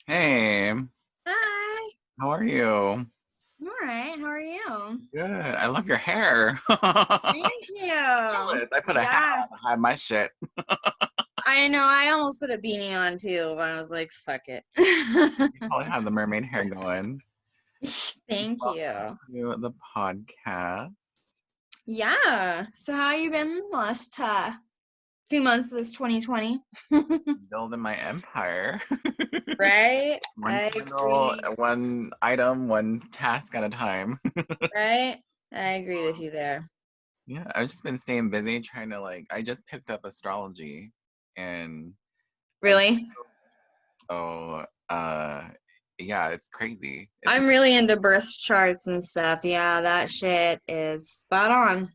Hey, Hi. how are you? I'm all right. How are you? Good. I love your hair. Thank you. Jealous. I put a hat Yeah. on to hide my shit. I know. I almost put a beanie on too, but I was like, fuck it. You probably have the mermaid hair going. Thank Welcome you. to the podcast. Yeah. So how you been the last few months of this 2020? Building my empire. Right? One I candle, agree. one item, one task at a time. Right? I agree with you there. Yeah, I've just been staying busy trying to I just picked up astrology and I'm Really? so yeah, it's crazy. It's I'm really into birth charts and stuff. Yeah, that shit is spot on.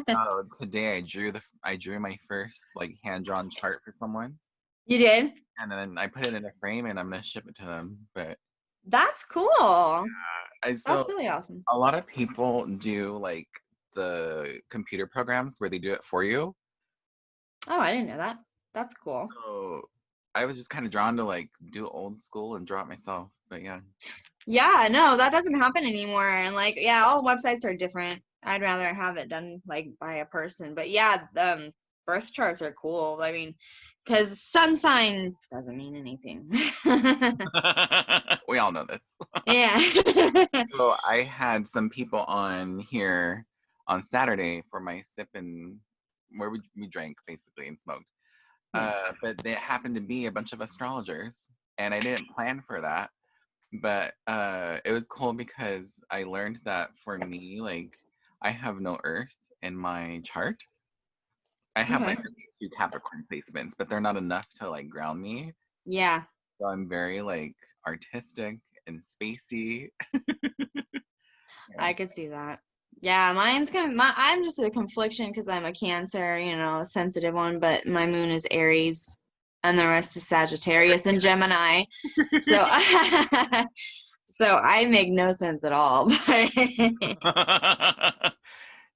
Oh, today I drew my first hand drawn chart for someone, You did? and then I put it in a frame, and I'm gonna ship it to them. But That's cool. I That's still really awesome. a lot of people do the computer programs where they do it for you. Oh, I didn't know that. That's cool. So I was just kind of drawn to do old school and draw it myself. But yeah, Yeah, no, that doesn't happen anymore. And like, yeah, all websites are different. I'd rather have it done like by a person. But yeah, birth charts are cool. I mean, because sun sign doesn't mean anything. we all know this. Yeah. So I had some people on here on Saturday for my sip and where we drank basically and smoked. Nice. But there happened to be a bunch of astrologers, and I didn't plan for that. But it was cool because I learned that for me, I have no Earth in my chart. I have Okay. two Capricorn placements, but they're not enough to ground me. Yeah, So I'm very artistic and spacey. I And could see that. Yeah, mine's kind of I'm just a confliction because I'm a Cancer, a sensitive one, but my moon is Aries and the rest is Sagittarius and Gemini. So so I make no sense at all.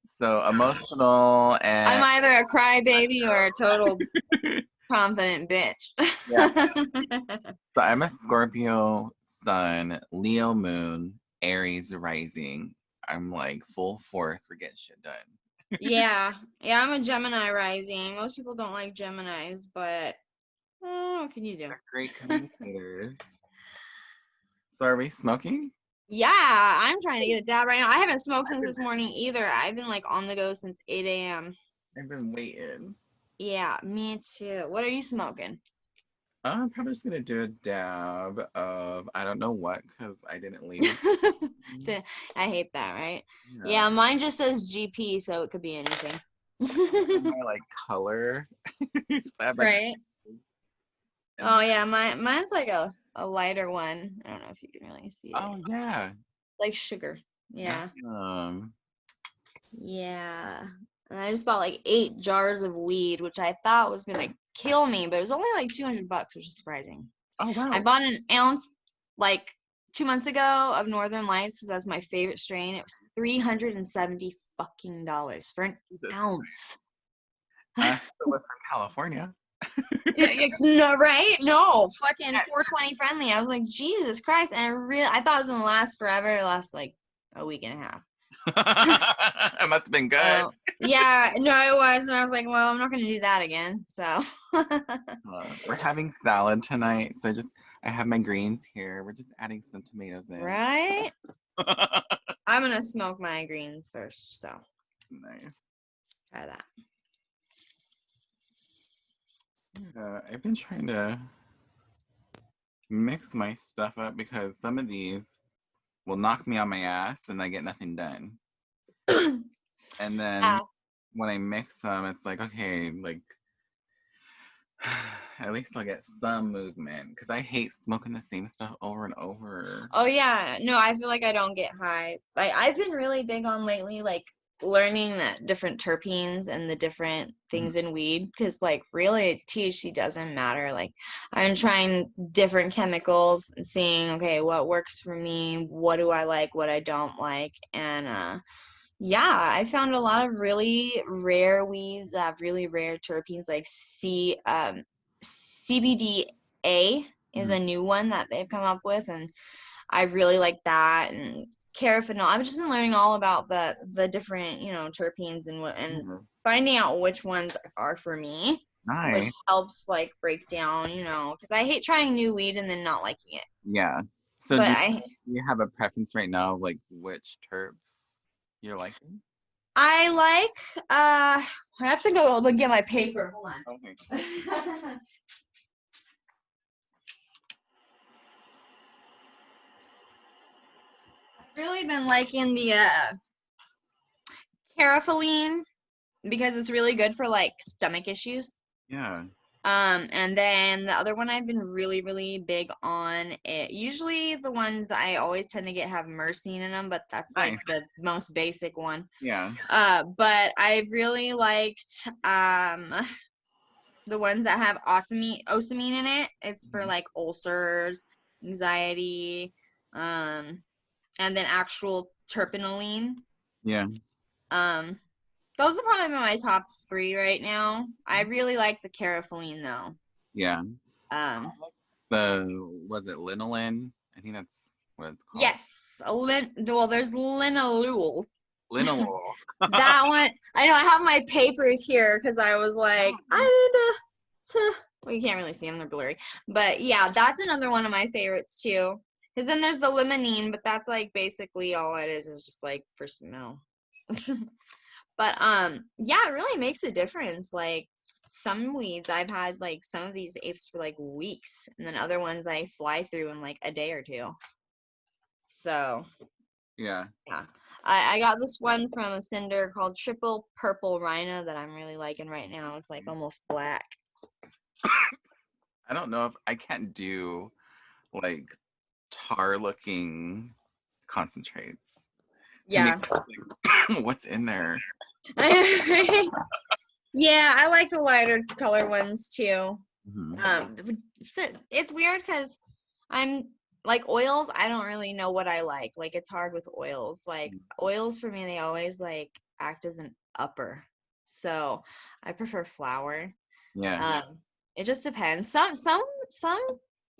so emotional I'm and either a crybaby or a total confident bitch. yeah. So I'm a Scorpio sun, Leo moon, Aries rising. I'm full force for getting shit done. Yeah. Yeah, I'm a Gemini rising. Most people don't like Geminis, but what can you They're do? great communicators. So are we smoking? Yeah, I'm trying to get a dab right now. I haven't smoked since this morning either. I've been like on the go since 8 a.m. I've been waiting. Yeah, me too. What are you smoking? I'm probably just gonna do a dab of I don't know what because I didn't label. I hate that, right? Yeah, Yeah, mine just says GP, so it could be anything. my color. I have Right? and Oh yeah, mine's like a lighter one. I don't know if you can really see it. oh yeah. Like sugar. Yeah. Um, Yeah. And I just bought like 8 jars of weed, which I thought was gonna kill me, but it was only like $200, which is surprising. oh I wow. bought an ounce like 2 months ago of Northern Lights because that's my favorite strain. It was $370 fucking dollars for an Jesus. ounce. So we're from California. No, right? No, fucking 420 friendly. I was like, Jesus Christ. And I thought it was gonna last forever. It lasts like a week and a half. It must have been good. Oh, yeah, no, it was. And I was like, well, I'm not gonna do that again. So We're having salad tonight, so I have my greens here. We're just adding some tomatoes in. right? I'm gonna smoke my greens first, so Nice. try that. I've been trying to mix my stuff up because some of these will knock me on my ass and I get nothing done. And then Yeah. when I mix them, it's okay, at least I'll get some movement because I hate smoking the same stuff over and over. Oh yeah. No, I feel like I don't get high. Like I've been really big on lately, like learning that different terpenes and the different things in weed, because like really THC doesn't matter. Like I'm trying different chemicals and seeing, okay, what works for me, what do I like, what I don't like. And yeah, I found a lot of really rare weeds that have really rare terpenes, like CBDA is a new one that they've come up with, and I really like that. And carotenoid. I've just been learning all about the different, terpenes and finding out which ones are for me, which Nice. helps like break down, because I hate trying new weed and then not liking it. Yeah. So But do you have a preference right now, like which terps you're liking? I like, I have to go get my paper. Hold on. Okay. I've really been liking the carotenoid because it's really good for like stomach issues. Yeah. And then the other one I've been really, really big on it. Usually the ones I always tend to get have myrcene in them, but that's like Nice. the most basic one. Yeah. But I've really liked the ones that have osamine in it. It's for like ulcers, anxiety, and then actual terpenoline. Yeah. Those are probably my top 3 right now. I really like the carotenoid though. Yeah. Um, Was it linolene? I think that's what it's called. yes, well, there's linalool. Linalool. That one, I know. I have my papers here because I was like, I need to. Well, you can't really see them; they're blurry. But yeah, that's another one of my favorites too. Because then there's the limonene, but that's like basically all it is just like for smell. But yeah, it really makes a difference. Like some weeds I've had like some of these apes for like weeks, and then other ones I fly through in like a day or two. So Yeah. I got this one from a cinder called Triple Purple Rhino that I'm really liking right now. It's like almost black. I don't know if I can't do like tar looking concentrates. To me, Yeah. like, what's in there? Yeah, I like the lighter color ones too. Mm-hmm. It's weird because I'm like oils, I don't really know what I like. Like it's hard with oils. Like oils for me, they always like act as an upper. So I prefer flower. Yeah. It just depends. Some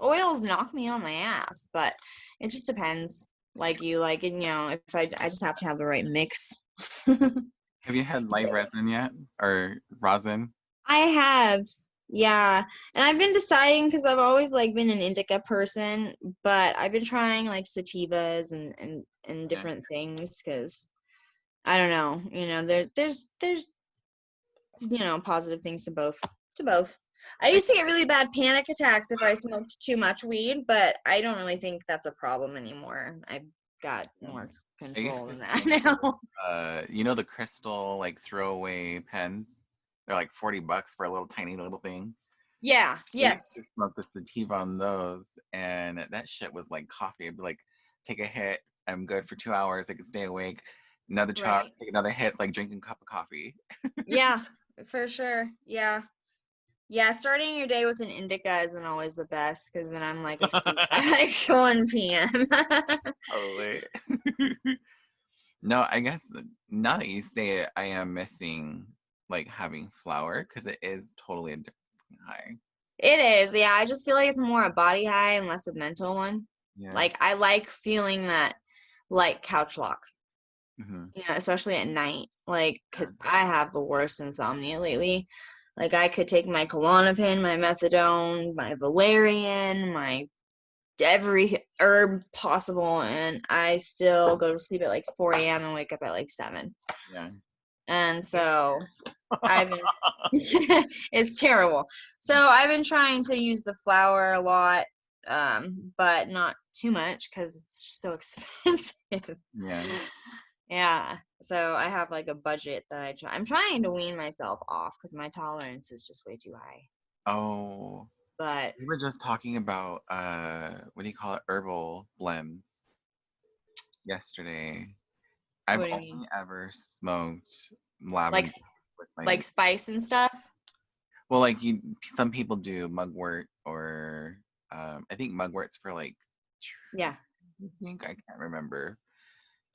oils knock me on my ass, but it just depends. Like you like, and if I just have to have the right mix. Have you had light resin yet? Or rosin? I have, yeah. And I've been deciding because I've always like been an indica person, but I've been trying like sativas and different things because I don't know, there's positive things to both. I used to get really bad panic attacks if I smoked too much weed, but I don't really think that's a problem anymore. I've got more I used control to than that smoke, now. the crystal like throwaway pens? They're like $40 for a little tiny little thing. Yeah, I used to yes. smoke the sativa on those, and that shit was like coffee. I'd be like, take a hit, I'm good for 2 hours, I can stay awake. Another 2 hours, Right. take another hit. It's like drinking a cup of coffee. Yeah, for sure. Yeah. Yeah, starting your day with an indica isn't always the best because then I'm like asleep at like 1 p.m. Totally. No, I guess now that you say it, I am missing like having flour because it is totally a different high. It is, yeah. I just feel like it's more a body high and less a mental one. Yeah. Like I like feeling that like couch lock, Mm-hmm. especially at night. Like, because I have the worst insomnia lately. Like I could take my Klonopin, my methadone, my valerian, my every herb possible, and I still go to sleep at like 4 a.m. and wake up at like 7. Yeah. And so I've been it's terrible. So I've been trying to use the flour a lot, but not too much because it's so expensive. Yeah. Yeah. So I have like a budget that I'm trying to wean myself off because my tolerance is just way too high. Oh, But we were just talking about what do you call it? Herbal blends yesterday. I've What do you only mean? ever smoked Like lavender with my like spice and stuff? well, like some people do mugwort or I think mugwort's for like Yeah. I think I can't remember.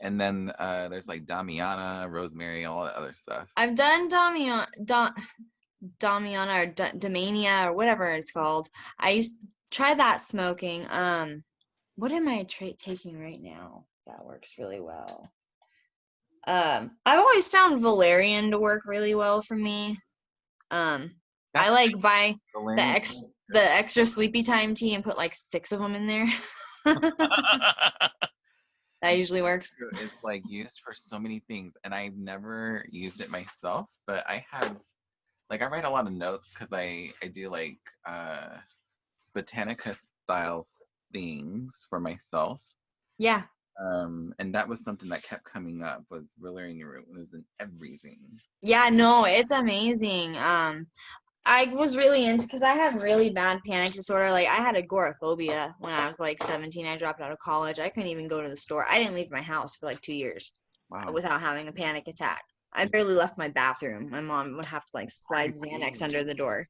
And then there's like Damiana, rosemary, all that other stuff. I've done Damiana or Damania or whatever it's called. I used to try that smoking. What am I taking right now? That works really well. I've always found valerian to work really well for me. I That's like buy valerian. the extra sleepy time tea and put like 6 of them in there. That usually works. It's like used for so many things, and I've never used it myself, but I have like I write a lot of notes because I do like botanica style things for myself. Yeah. And that was something that kept coming up was valerian root was in everything. Yeah, no, it's amazing. I was really into because I have really bad panic disorder. Like I had agoraphobia when I was like 17. I dropped out of college. I couldn't even go to the store. I didn't leave my house for like 2 years Wow. without having a panic attack. I barely left my bathroom. My mom would have to like slide Xanax under the door.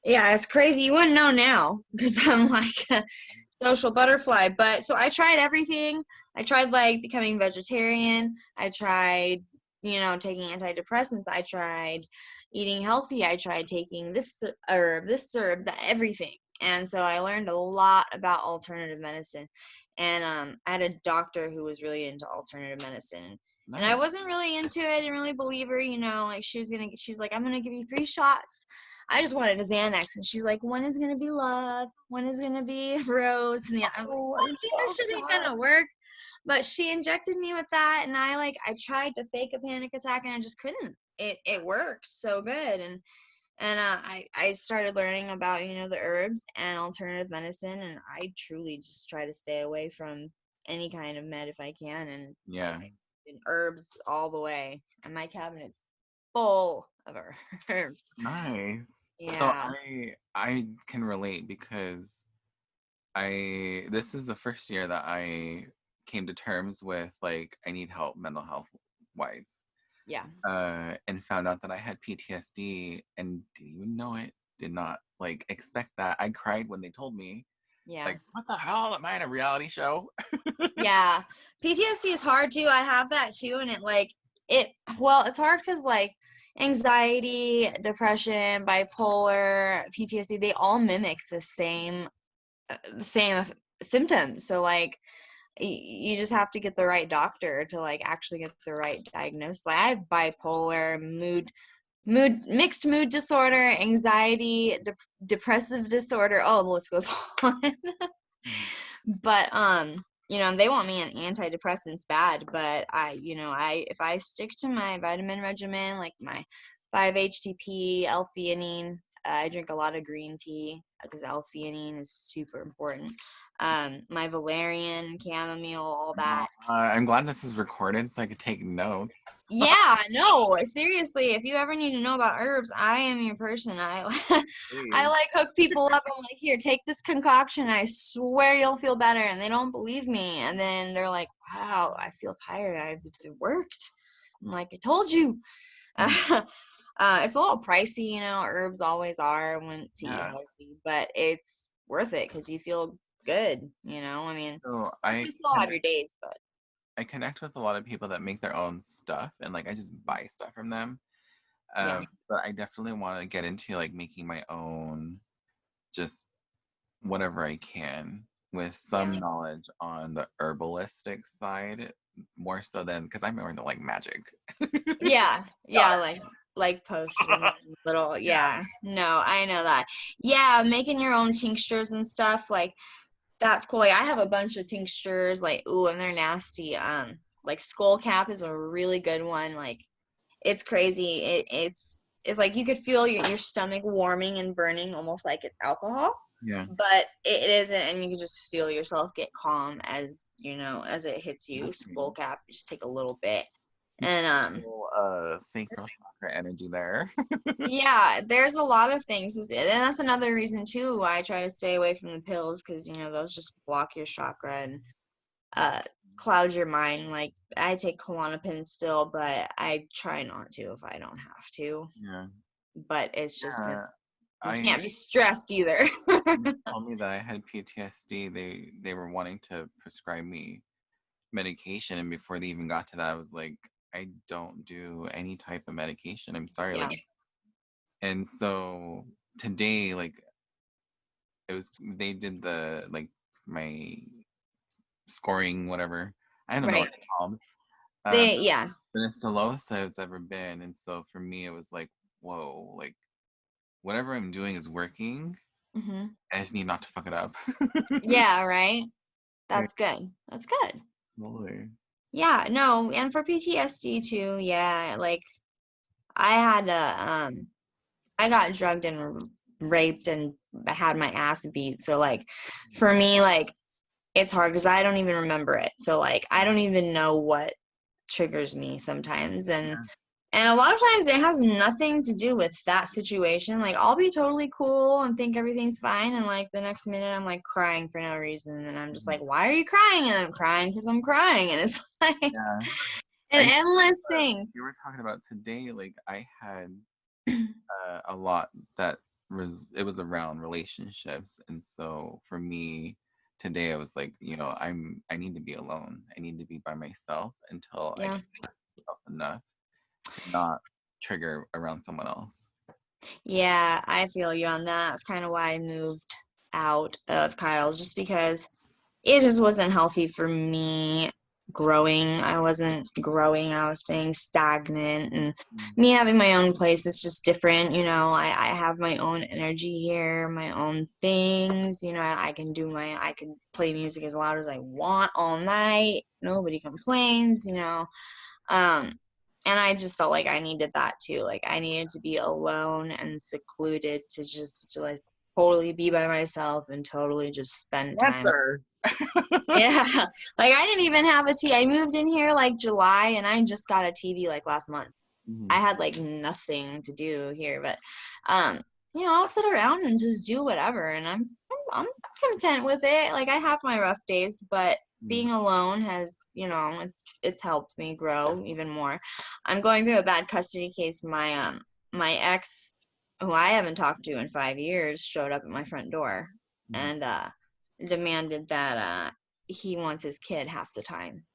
Yeah, it's crazy. You wouldn't know now because I'm like a social butterfly. But so I tried everything. I tried like becoming vegetarian. I tried, taking antidepressants. I tried eating healthy. I tried taking this herb, that everything. And so I learned a lot about alternative medicine. And I had a doctor who was really into alternative medicine. Nice. And I wasn't really into it. I didn't really believe her, like she's like, I'm gonna give you 3 shots. I just wanted a Xanax, and she's like, "When is gonna be love? When is gonna be rose?" And yeah, I was like, "What? This shit ain't gonna work." But she injected me with that, and I tried to fake a panic attack, and I just couldn't. It worked so good, and I started learning about the herbs and alternative medicine, and I truly just try to stay away from any kind of med if I can, and Yeah. and herbs all the way. And my cabinet's full of herbs. Nice. So Yeah. I can relate because this is the first year that I came to terms with like I need help mental health wise. Yeah. And found out that I had PTSD and didn't even know it. Did not like expect that. I cried when they told me. Yeah. Like, what the hell? Am I in a reality show? Yeah. PTSD is hard too. I have that too. And it's hard because like anxiety, depression, bipolar, PTSD, they all mimic the same symptoms. So like you just have to get the right doctor to like actually get the right diagnosis. Like I have bipolar, mixed mood disorder, anxiety, depressive disorder. Oh, the list goes on. But they want me on antidepressants bad, but if I stick to my vitamin regimen, like my 5-HTP, L-theanine, I drink a lot of green tea because L-theanine is super important. My valerian, chamomile, all that. I'm glad this is recorded so I could take notes. Yeah, no, seriously, if you ever need to know about herbs, I am your person. I like hook people up. I'm like, here, take this concoction. I swear you'll feel better. And they don't believe me. And then they're like, wow, I feel tired. It worked. I'm like, I told you. It's a little pricey, herbs always are when to eat healthy, but it's worth it because you feel good, I mean, So you still have your days, but I connect with a lot of people that make their own stuff and like I just buy stuff from them. yeah. But I definitely want to get into like making my own just whatever I can with some knowledge on the herbalistic side more so than because I'm more into like magic. Yeah, like potions, little, yeah. No, I know that. Yeah, making your own tinctures and stuff, like that's cool. Like I have a bunch of tinctures, like and they're nasty. Like skull cap is a really good one. Like it's crazy. It's like you could feel your stomach warming and burning almost like it's alcohol. Yeah. But it isn't, and you can just feel yourself get calm as as it hits you. Skull cap, you just take a little bit. And sacral chakra energy there. yeah, there's a lot of things, and that's another reason too why I try to stay away from the pills because those just block your chakra. And clouds your mind. Like I take Klonopin still, but I try not to if I don't have to. Yeah. But it's just Yeah. you I can't be stressed either. When they told me that I had PTSD, they were wanting to prescribe me medication, and before they even got to that, I was like, I don't do any type of medication. I'm sorry, Yeah. like, and so today, like, it was they did the like my scoring, whatever. I don't know what Right. it's called. Yeah. But it's the lowest it's ever been, and so for me, it was like, whoa, like whatever I'm doing is working. Hmm. I just need not to fuck it up. Yeah, right. Yeah, That's good. That's good. totally. Yeah, no, and for PTSD too, yeah, like I had I got drugged and raped and had my ass beat. So like for me, like it's hard because I don't even remember it. So like I don't even know what triggers me sometimes. Yeah. And a lot of times it has nothing to do with that situation. Like I'll be totally cool and think everything's fine, and like the next minute I'm like crying for no reason, and I'm just like, "Why are you crying?" And I'm crying because I'm crying, and it's like Yeah. an I endless thing. you were talking about today, like I had a lot that was it was around relationships, and so for me today, I was like, I need to be alone. I need to be by myself until I Yeah. can trust myself enough to not trigger around someone else. Yeah, I feel you on that. That's kind of why I moved out of Kyle's, just because it just wasn't healthy for me growing. I wasn't growing. I was staying stagnant. And Mm. me having my own place is just different. I have my own energy here, my own things. I can play music as loud as I want all night. Nobody complains. Um, and I just felt like I needed that too. Like I needed to be alone and secluded to like totally be by myself and totally just spend time. Answer. Yeah. Like I didn't even have a TV. I moved in here like July and I just got a TV like last month. I Mhm. had like nothing to do here, but um I'll sit around and just do whatever, and I'm content with it. Like I have my rough days, but Mm. being alone has, it's helped me grow even more. I'm going through a bad custody case. My ex, who I haven't talked to in 5 years, showed up at my front door Mhm. and demanded that he wants his kid half the time.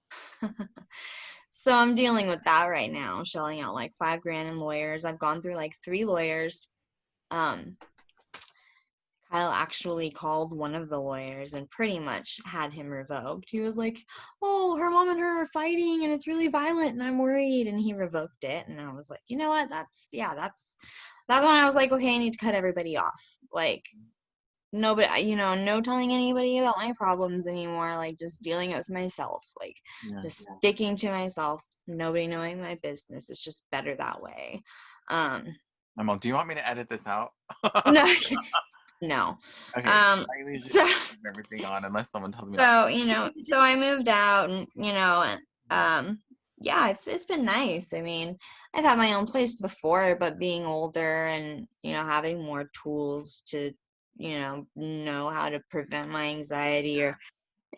So I'm dealing with that right now, shelling out like $5,000 in lawyers. I've gone through like 3 lawyers. Um, Kyle actually called one of the lawyers and pretty much had him revoked. He was like, "Oh, her mom and her are fighting and it's really violent and I'm worried." And he revoked it. And I was like, you know what? That's when I was like, okay, I need to cut everybody off. Like, nobody, no telling anybody about my problems anymore. Like, just dealing with myself. Like, Yeah. just sticking to myself. Nobody knowing my business. It's just better that way. Um, I'm all, do you want me to edit this out? no, no. Okay. I usually just So. leave everything on unless someone tells me not. So I moved out, and yeah, it's been nice. I mean, I've had my own place before, but being older and, having more tools to, know how to prevent my anxiety, or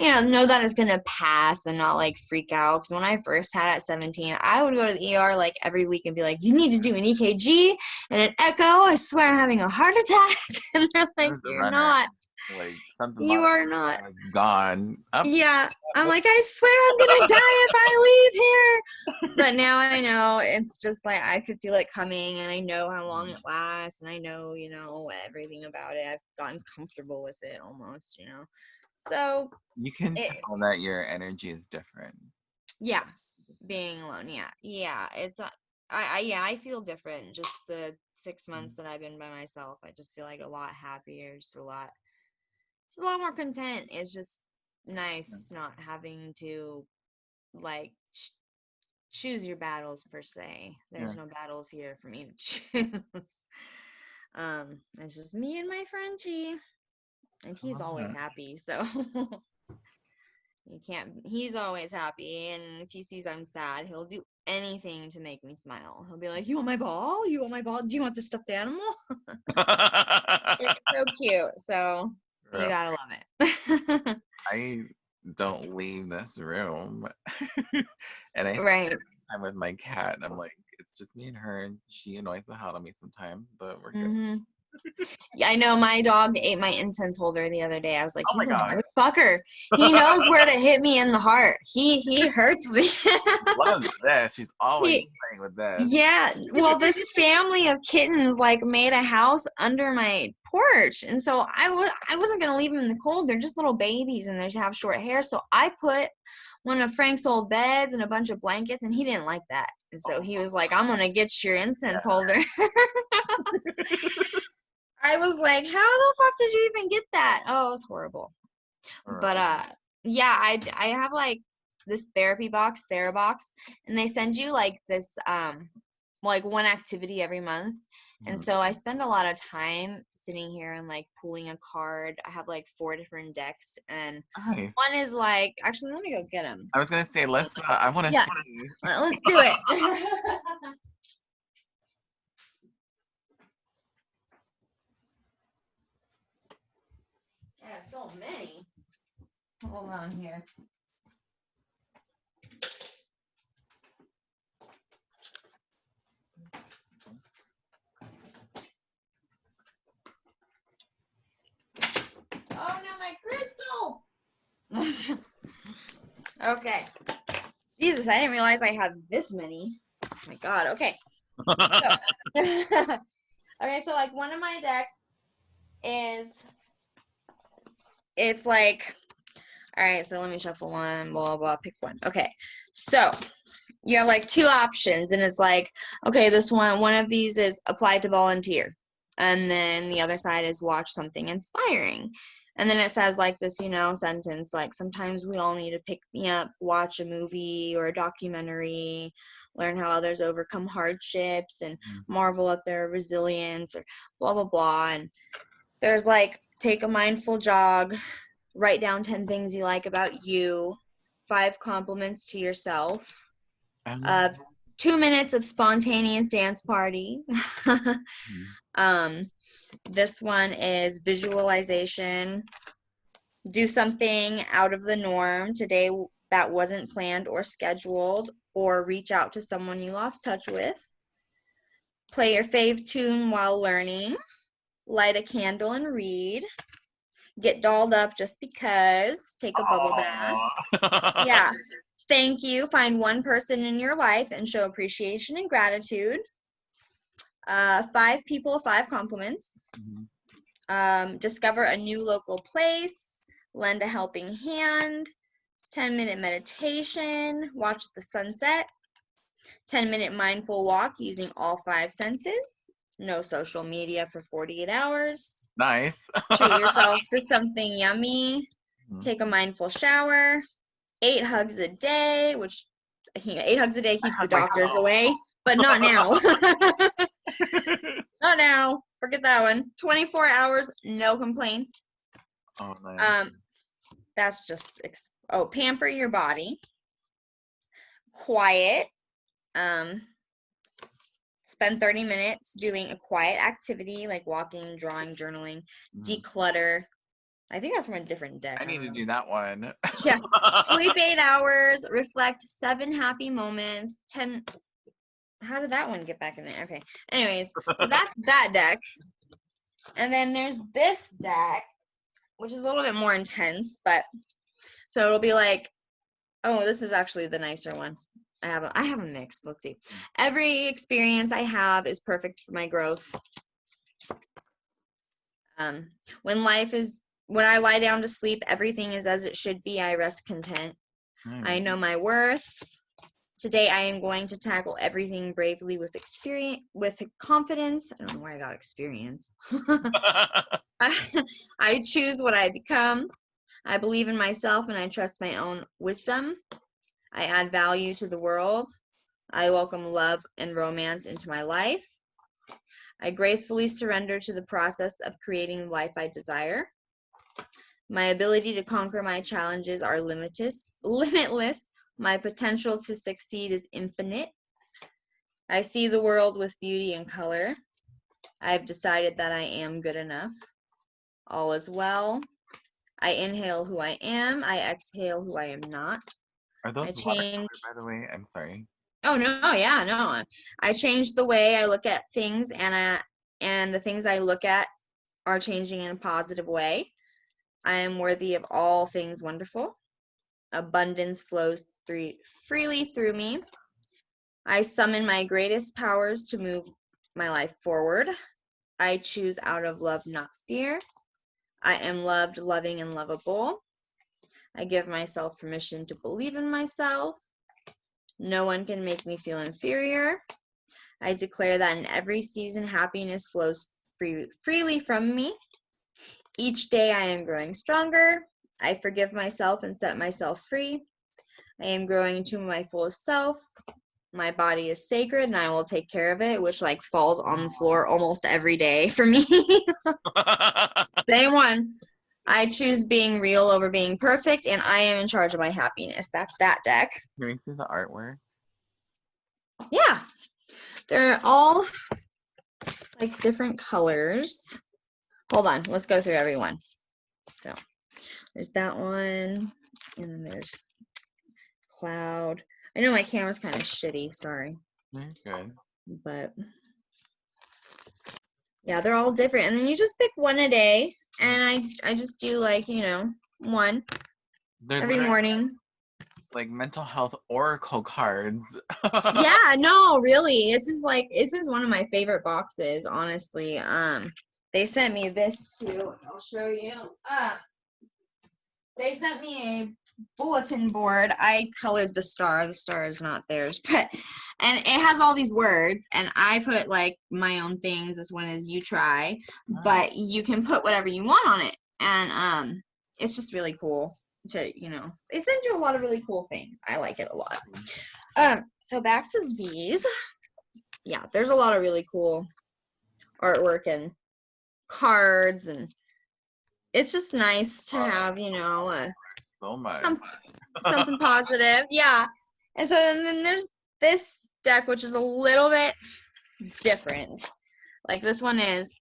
know that it's gonna pass and not like freak out. Because when I first had it at 17, I would go to the ER like every week and be like, "You need to do an EKG and an echo. I swear I'm having a heart attack." And they're I like, was a "You're runner. not. Like something You about are not." it was gone. Up. Yeah, I'm like, I swear I'm gonna die if I leave here. But now I know it's just like I could feel it coming, and I know how long it lasts, and I know, everything about it. I've gotten comfortable with it almost. So You can tell it's, that your energy is different. yeah, being alone. Yeah. It's I feel different. Just the 6 months that I've been by myself, I just feel like a lot happier, just a lot more content. It's just nice not having to like choose your battles per se. Yeah. There's no battles here for me to choose. It's just me and my Frenchie, and I he's love always that. happy. So he's always happy, and if he sees I'm sad, he'll do anything to make me smile. He'll be like, "You want my ball? You want my ball? Do you want the stuffed animal?" It's so cute. So you Real. gotta love it. I don't leave this room. And I spend Right. time with my cat. I'm like, it's just me and her, and she annoys the hell out of me sometimes, but we're good. Mm-hmm. Yeah, I know my dog ate my incense holder the other day. I was like, Oh you my god. motherfucker. He knows where to hit me in the heart. He hurts me. Loves this. She's always He, playing with this. yeah, well, this family of kittens like made a house under my porch, and so I wasn't gonna leave them in the cold. They're just little babies, and they have short hair. So I put one of Frank's old beds and a bunch of blankets, and he didn't like that. And so he was like, "I'm gonna get your incense holder." I was like, "How the fuck did you even get that?" Oh, it was horrible. But yeah, I have like this therapy box, TheraBox, and they send you like this like one activity every month. And so I spend a lot of time sitting here and like pulling a card. I have like 4 different decks, and Nice. one is like, actually, let me go get them. I was gonna say, let's. I want to Yeah. see. Let's do it. I have so many. Hold on here. Oh no, my crystal! Okay. Jesus, I didn't realize I had this many. Oh my god, okay. So, okay, so like one of my decks is, it's like, all right, so let me shuffle one, blah, blah, pick one. Okay, so you have like 2 options, and it's like, okay, this one of these is apply to volunteer. And then the other side is watch something inspiring. And then it says like this, sentence, like, sometimes we all need to pick me up, watch a movie or a documentary, learn how others overcome hardships and marvel at their resilience, or blah, blah, blah. And there's like, take a mindful jog, write down 10 things you like about you, 5 compliments to yourself, 2 minutes of spontaneous dance party. This one is visualization. Do something out of the norm today that wasn't planned or scheduled, or reach out to someone you lost touch with. Play your fave tune while learning. Light a candle and read. Get dolled up just because. Take a bubble bath. Yeah. Thank you. Find one person in your life and show appreciation and gratitude. 5 people, 5 compliments. Discover a new local place. Lend a helping hand. 10-minute meditation. Watch the sunset. 10-minute mindful walk using all 5 senses. No social media for 48 hours. Nice. Treat yourself to something yummy. Take a mindful shower. 8 hugs a day, which I think 8 hugs a day keeps the doctors away, but not now. Not now. Forget that one. 24 hours, no complaints. Oh, nice. That's just pamper your body. Quiet. Spend 30 minutes doing a quiet activity like walking, drawing, journaling. Declutter. I think that's from a different deck. I need to do that one. Yeah. Sleep 8 hours. Reflect 7 happy moments. 10. How did that one get back in there? Okay. Anyways, so that's that deck. And then there's this deck, which is a little bit more intense, but so it'll be like, oh, this is actually the nicer one. I have a mix. Let's see. Every experience I have is perfect for my growth. When I lie down to sleep, everything is as it should be. I rest content. I know my worth. Today I am going to tackle everything bravely with confidence. I don't know why I got experience. I choose what I become. I believe in myself and I trust my own wisdom. I add value to the world. I welcome love and romance into my life. I gracefully surrender to the process of creating the life I desire. My ability to conquer my challenges are limitless. My potential to succeed is infinite. I see the world with beauty and color. I have decided that I am good enough. All is well. I inhale who I am. I exhale who I am not. Are those I watercolor, change. by the way? I'm sorry. Oh no, yeah, no. I changed the way I look at things, and the things I look at are changing in a positive way. I am worthy of all things wonderful. Abundance flows freely through me. I summon my greatest powers to move my life forward. I choose out of love, not fear. I am loved, loving, and lovable. I give myself permission to believe in myself. No one can make me feel inferior. I declare that in every season, happiness flows freely from me. Each day I am growing stronger. I forgive myself and set myself free. I am growing into my fullest self. My body is sacred and I will take care of it, which like falls on the floor almost every day for me. Day one. I choose being real over being perfect, and I am in charge of my happiness. That's that deck. Can we see the artwork? Yeah. They're all like different colors. Hold on. Let's go through everyone. So there's that one, and then there's cloud. I know my camera's kind of shitty. Sorry. Very good. But yeah, they're all different. And then you just pick one a day. And I just do like, one There's every morning. like mental health oracle cards. Yeah, no, really. This is one of my favorite boxes, honestly. They sent me this too. I'll show you. They sent me a bulletin board. I colored the star. The star is not theirs, and it has all these words, and I put like my own things. This one is you try, but you can put whatever you want on it, and it's just really cool to, they send you a lot of really cool things. I like it a lot. So back to these. Yeah, there's a lot of really cool artwork and cards, and it's just nice to have, So much. something positive. Yeah. And so then there's this deck, which is a little bit different. Like this one is,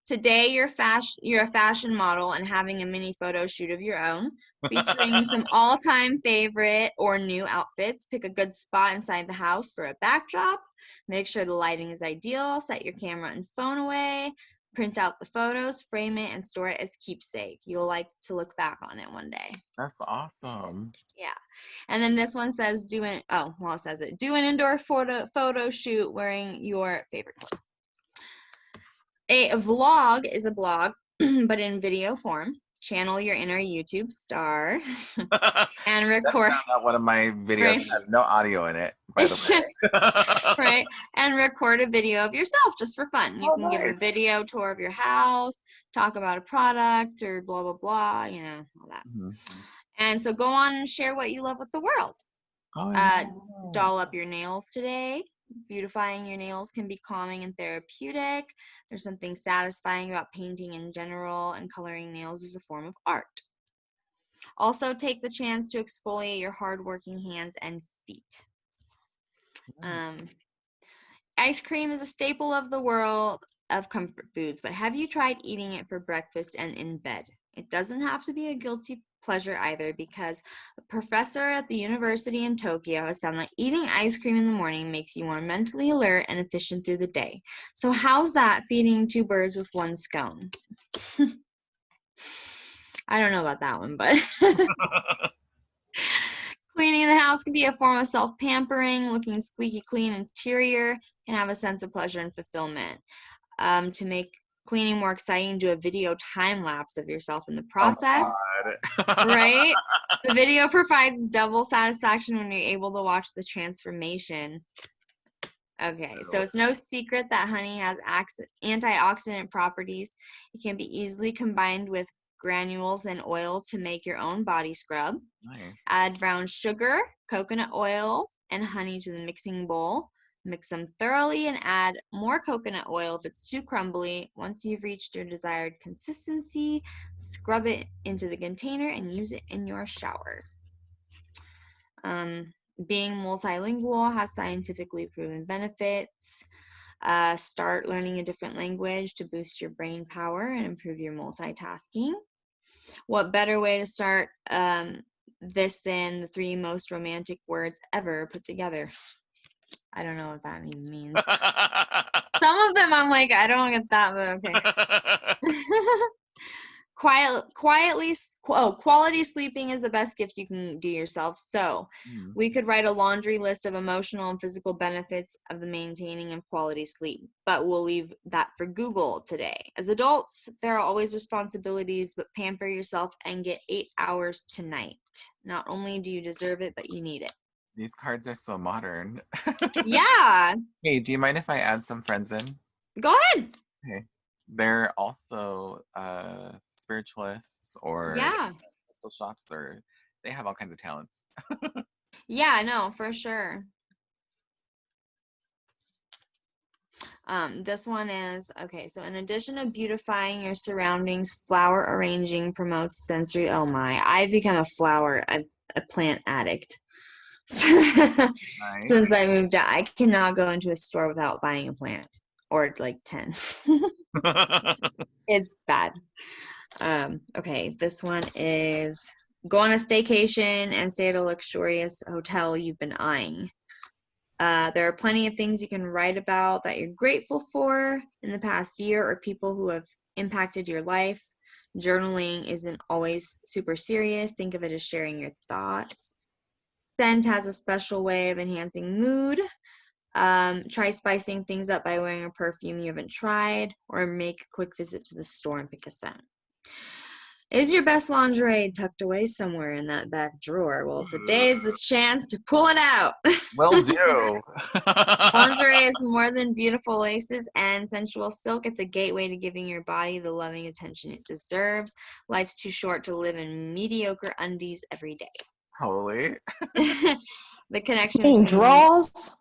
today you're a fashion model and having a mini photo shoot of your own, featuring some all-time favorite or new outfits. Pick a good spot inside the house for a backdrop. Make sure the lighting is ideal. Set your camera and phone away. Print out the photos, frame it, and store it as keepsake. You'll like to look back on it one day. That's awesome. Yeah. And then this one says do an indoor photo shoot wearing your favorite clothes. A vlog is a blog, but in video form. Channel your inner YouTube star and record. That's one of my videos has no audio in it, by the way. Right. And record a video of yourself just for fun. You can give a video tour of your house, talk about a product or blah, blah, blah, all that. Mm-hmm. And so go on and share what you love with the world. Doll up your nails today. Beautifying your nails can be calming and therapeutic. There's something satisfying about painting in general, and coloring nails is a form of art. Also, take the chance to exfoliate your hardworking hands and feet. Ice cream is a staple of the world of comfort foods, but have you tried eating it for breakfast and in bed? It doesn't have to be a guilty pleasure either, because a professor at the university in Tokyo has found that eating ice cream in the morning makes you more mentally alert and efficient through the day. So how's that feeding two birds with one scone? I don't know about that one, but cleaning the house can be a form of self-pampering. Looking squeaky clean interior can have a sense of pleasure and fulfillment. To make cleaning more exciting, do a video time lapse of yourself in the process. Right? The video provides double satisfaction when you're able to watch the transformation. Okay, so it's no secret that honey has antioxidant properties. It can be easily combined with granules and oil to make your own body scrub. Nice. Add brown sugar, coconut oil, and honey to the mixing bowl. Mix them thoroughly and add more coconut oil if it's too crumbly. Once you've reached your desired consistency, scrub it into the container and use it in your shower. Being multilingual has scientifically proven benefits. Start learning a different language to boost your brain power and improve your multitasking. What better way to start this than the 3 most romantic words ever put together? I don't know what that even means. Some of them I'm like, I don't get that, but okay. Quality sleeping is the best gift you can do yourself. So we could write a laundry list of emotional and physical benefits of the maintaining of quality sleep, but we'll leave that for Google today. As adults, there are always responsibilities, but pamper yourself and get 8 hours tonight. Not only do you deserve it, but you need it. These cards are so modern. Yeah. Hey, do you mind if I add some friends in? Go ahead. Okay. They're also spiritualists or crystal shops, or they have all kinds of talents. Yeah, no, for sure. This one is, okay, so in addition to beautifying your surroundings, flower arranging promotes sensory, oh my, I've become a plant addict. Nice. Since I moved out, I cannot go into a store without buying a plant, or like 10. It's bad. Okay, this one is go on a staycation and stay at a luxurious hotel you've been eyeing. There are plenty of things you can write about that you're grateful for in the past year or people who have impacted your life. Journaling isn't always super serious. Think of it as sharing your thoughts. Scent has a special way of enhancing mood. Try spicing things up by wearing a perfume you haven't tried, or make a quick visit to the store and pick a scent. Is your best lingerie tucked away somewhere in that back drawer? Well, today is the chance to pull it out. Will do. Lingerie is more than beautiful laces and sensual silk. It's a gateway to giving your body the loving attention it deserves. Life's too short to live in mediocre undies every day. Totally. The connection draws.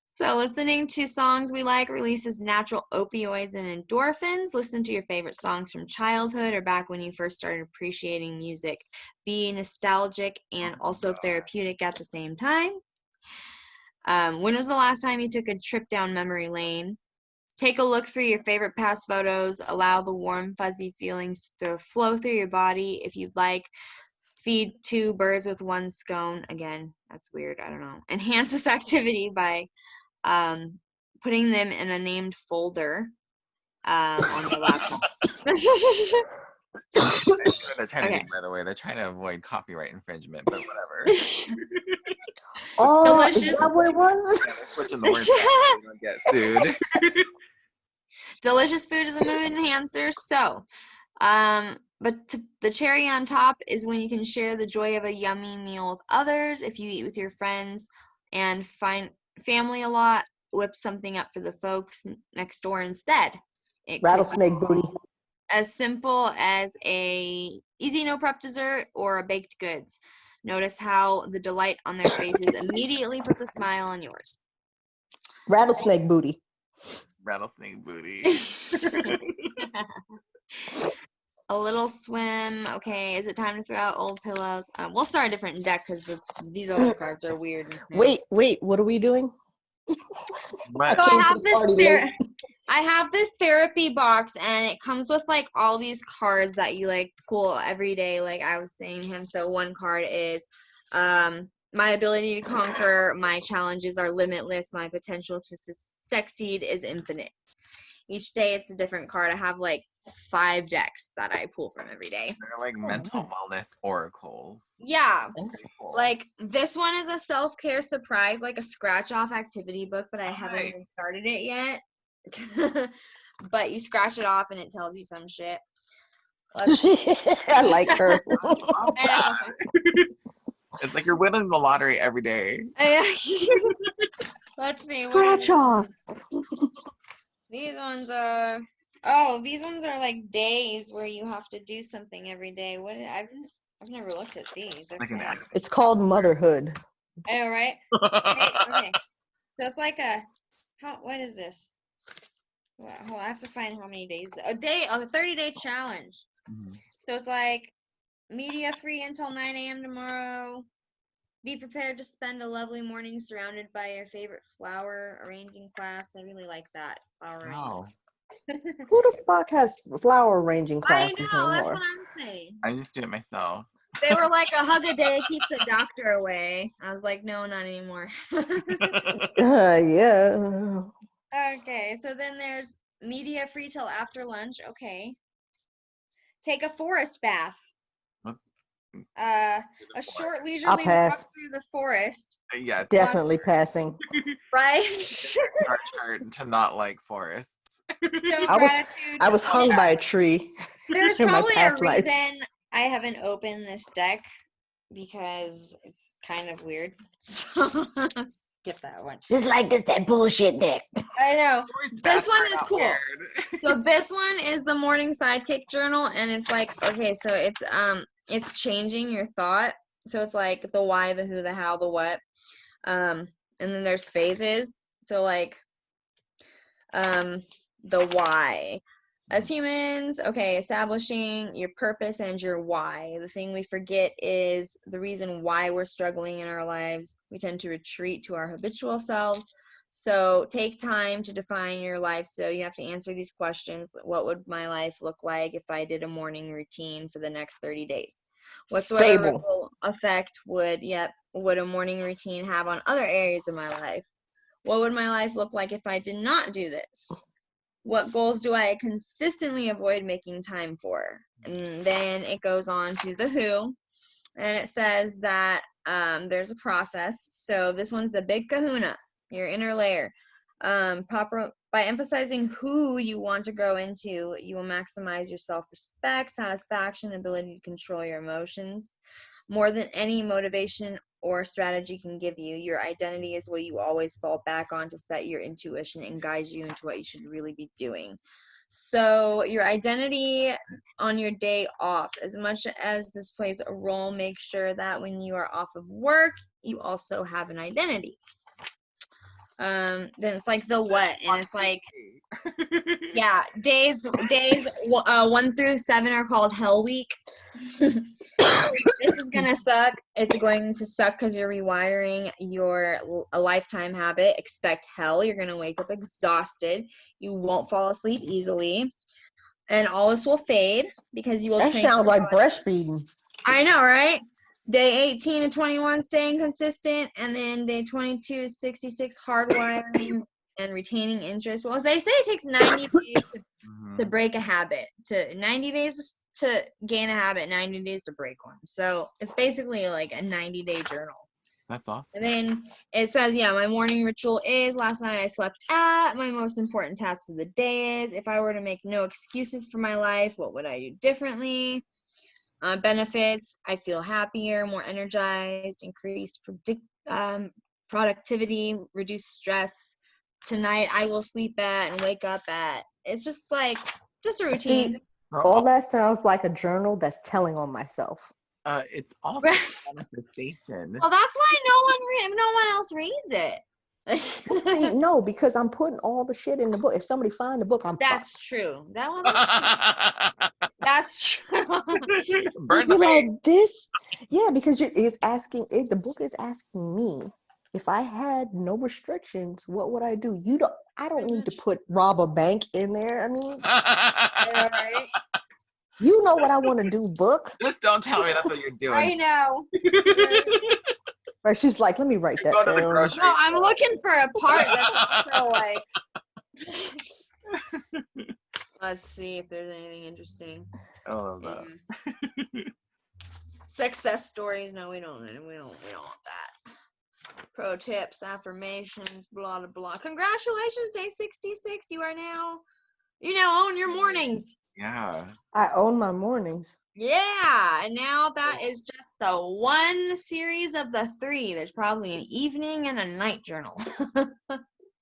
So listening to songs we like releases natural opioids and endorphins. Listen to your favorite songs from childhood or back when you first started appreciating music. Be nostalgic and also therapeutic at the same time. When was the last time you took a trip down memory lane? Take a look through your favorite past photos. Allow the warm, fuzzy feelings to flow through your body. If you'd like, feed 2 birds with 1 scone. Again, that's weird. I don't know. Enhance this activity by putting them in a named folder on your laptop. They're trying to do, by the way. They're trying to avoid copyright infringement, but whatever. Oh, Delicious. is that what it was? Yeah, they're switching the words back so we don't get sued. Delicious food is a mood enhancer. So, but the cherry on top is when you can share the joy of a yummy meal with others. If you eat with your friends and find family a lot, whip something up for the folks next door instead. It Rattlesnake booty. As simple as a easy no prep dessert or a baked goods. Notice how the delight on their faces immediately puts a smile on yours. Rattlesnake booty. Rattlesnake booty. A little swim. Okay, is it time to throw out old pillows? We'll start a different deck because these other cards are weird. Wait, what are we doing? What? So I have this therapy box, and it comes with like all these cards that you like pull every day. Like I was saying to him. So one card is my ability to conquer. My challenges are limitless. My potential to succeed is infinite. Each day it's a different card. I have like 5 decks that I pull from every day. They're like mental wellness oracles. Yeah. Cool. Like this one is a self-care surprise, like a scratch-off activity book, but I haven't even started it yet. But you scratch it off and it tells you some shit. I like her. It's like you're winning the lottery every day. Let's see. Scratch off. These ones are these ones are like days where you have to do something every day. I've never looked at these. Okay. It's called motherhood. I know, right? Okay. So it's like what is this? Well, hold on, I have to find how many days. A 30-day challenge. Mm-hmm. So it's like media free until 9 a.m. tomorrow. Be prepared to spend a lovely morning surrounded by your favorite flower arranging class. I really like that. Flower arranging. Who the fuck has flower arranging I classes know, that's anymore? what I'm saying. I just do it myself. They were like, a hug a day keeps the doctor away. I was like, no, not anymore. Yeah. Okay, so then there's media free till after lunch. Okay. Take a forest bath. What? A short I'll leisurely walk pass. through the forest. Yeah, it's Definitely passing. Right? our chart to not like forests. Show I gratitude. was hung by a tree There's in my probably a past life. reason I haven't opened this deck because it's kind of weird. So skip that one. Just like this, that bullshit deck. I know. Forest This baths one are is not cool. weird. So this one is the morning sidekick journal, and it's like, okay, so it's changing your thought. So it's like the why, the who, the how, the what. And then there's phases. So like the why. As humans, okay, establishing your purpose and your why. The thing we forget is the reason why we're struggling in our lives. We tend to retreat to our habitual selves. So take time to define your life. So you have to answer these questions. What would my life look like if I did a morning routine for the next 30 days? What sort of Stable. ripple effect would a morning routine have on other areas of my life? What would my life look like if I did not do this? What goals do I consistently avoid making time for? And then it goes on to the who, and it says that there's a process. So this one's the big kahuna, your inner layer. By emphasizing who you want to grow into, you will maximize your self-respect, satisfaction, ability to control your emotions. More than any motivation or strategy can give you, your identity is what you always fall back on to set your intuition and guide you into what you should really be doing. So your identity on your day off, as much as this plays a role, make sure that when you are off of work, you also have an identity. Then it's like the what, and it's like, yeah, days 1 through 7 are called Hell Week. This is gonna suck. It's going to suck because you're rewiring a lifetime habit. Expect hell. You're gonna wake up exhausted. You won't fall asleep easily, and all this will fade because you will That train. sounds like breastfeeding. I know, right? Day 18 to 21, staying consistent, and then day 22 to 66, hardwiring and retaining interest. Well, as they say, it takes 90 days to break a habit. 90 days to gain a habit, 90 days to break one. So it's basically like a 90-day journal. That's awesome. And then it says, yeah, my morning ritual is, last night I slept at, my most important task of the day is, if I were to make no excuses for my life, what would I do differently? Benefits, I feel happier, more energized, increased productivity, reduced stress. Tonight I will sleep at and wake up at. It's just like, just a routine. See, all that sounds like a journal that's telling on myself. It's also manifestation. Well, that's why no one else reads it. See, no, because I'm putting all the shit in the book. If somebody find the book, I'm That's fucked. true. That one is true. That's true. Burn the You're like page. this, yeah, because the book is asking me if I had no restrictions, what would I do? I don't need to put rob a bank in there. I mean, Yeah, right? you know what I want to do, book. Just don't tell me that's what you're doing. I know. Right? She's like, let me write that Go to the down. grocery No, I'm looking for a part that's also like. Let's see if there's anything interesting. I love that. Success stories. No, we don't want that. Pro tips, affirmations, blah blah blah. Congratulations, day 66. You now own your mornings. Yeah. I own my mornings. Yeah, and now that is just the one series of the 3. There's probably an evening and a night journal.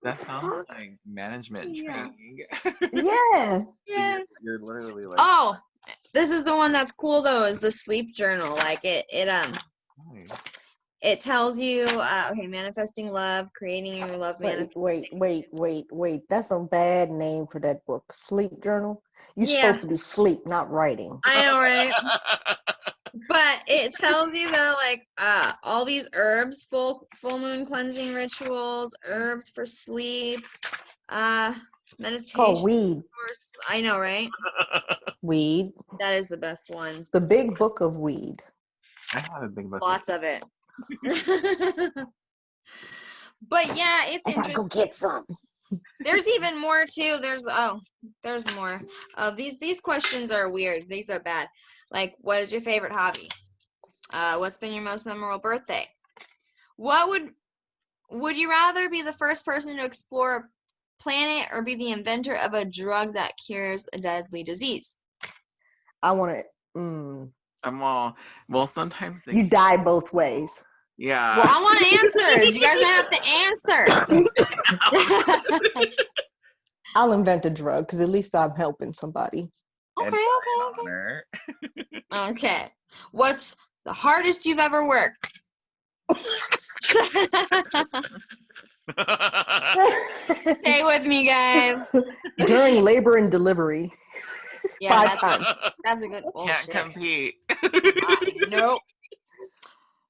That sounds like management training. Yeah. Yeah. You're literally like, Oh, this is the one that's cool though, is the sleep journal. Like nice. it tells you okay, manifesting love, creating your love Wait. That's a bad name for that book. Sleep journal. You're Yeah. supposed to be sleep, not writing. I know, right? But it tells you though, like all these herbs, full moon cleansing rituals, herbs for sleep, It's called Meditation. weed. I know, right? Weed. That is the best one. The big book of weed. I have a big book. Lots of it. But yeah, it's I gotta go interesting. get some. There's even more too. There's more. These questions are weird. These are bad. Like, what is your favorite hobby? What's been your most memorable birthday? What would you rather be the first person to explore a planet or be the inventor of a drug that cures a deadly disease? I want to. I'm all well. Sometimes they You die both ways. Yeah. Well, I want answers. You guys don't have to answer. I'll invent a drug because at least I'm helping somebody. Okay. Okay. What's the hardest you've ever worked? Stay with me, guys. During labor and delivery. Yeah, 5 times. That's a good Can't bullshit. compete. Nope.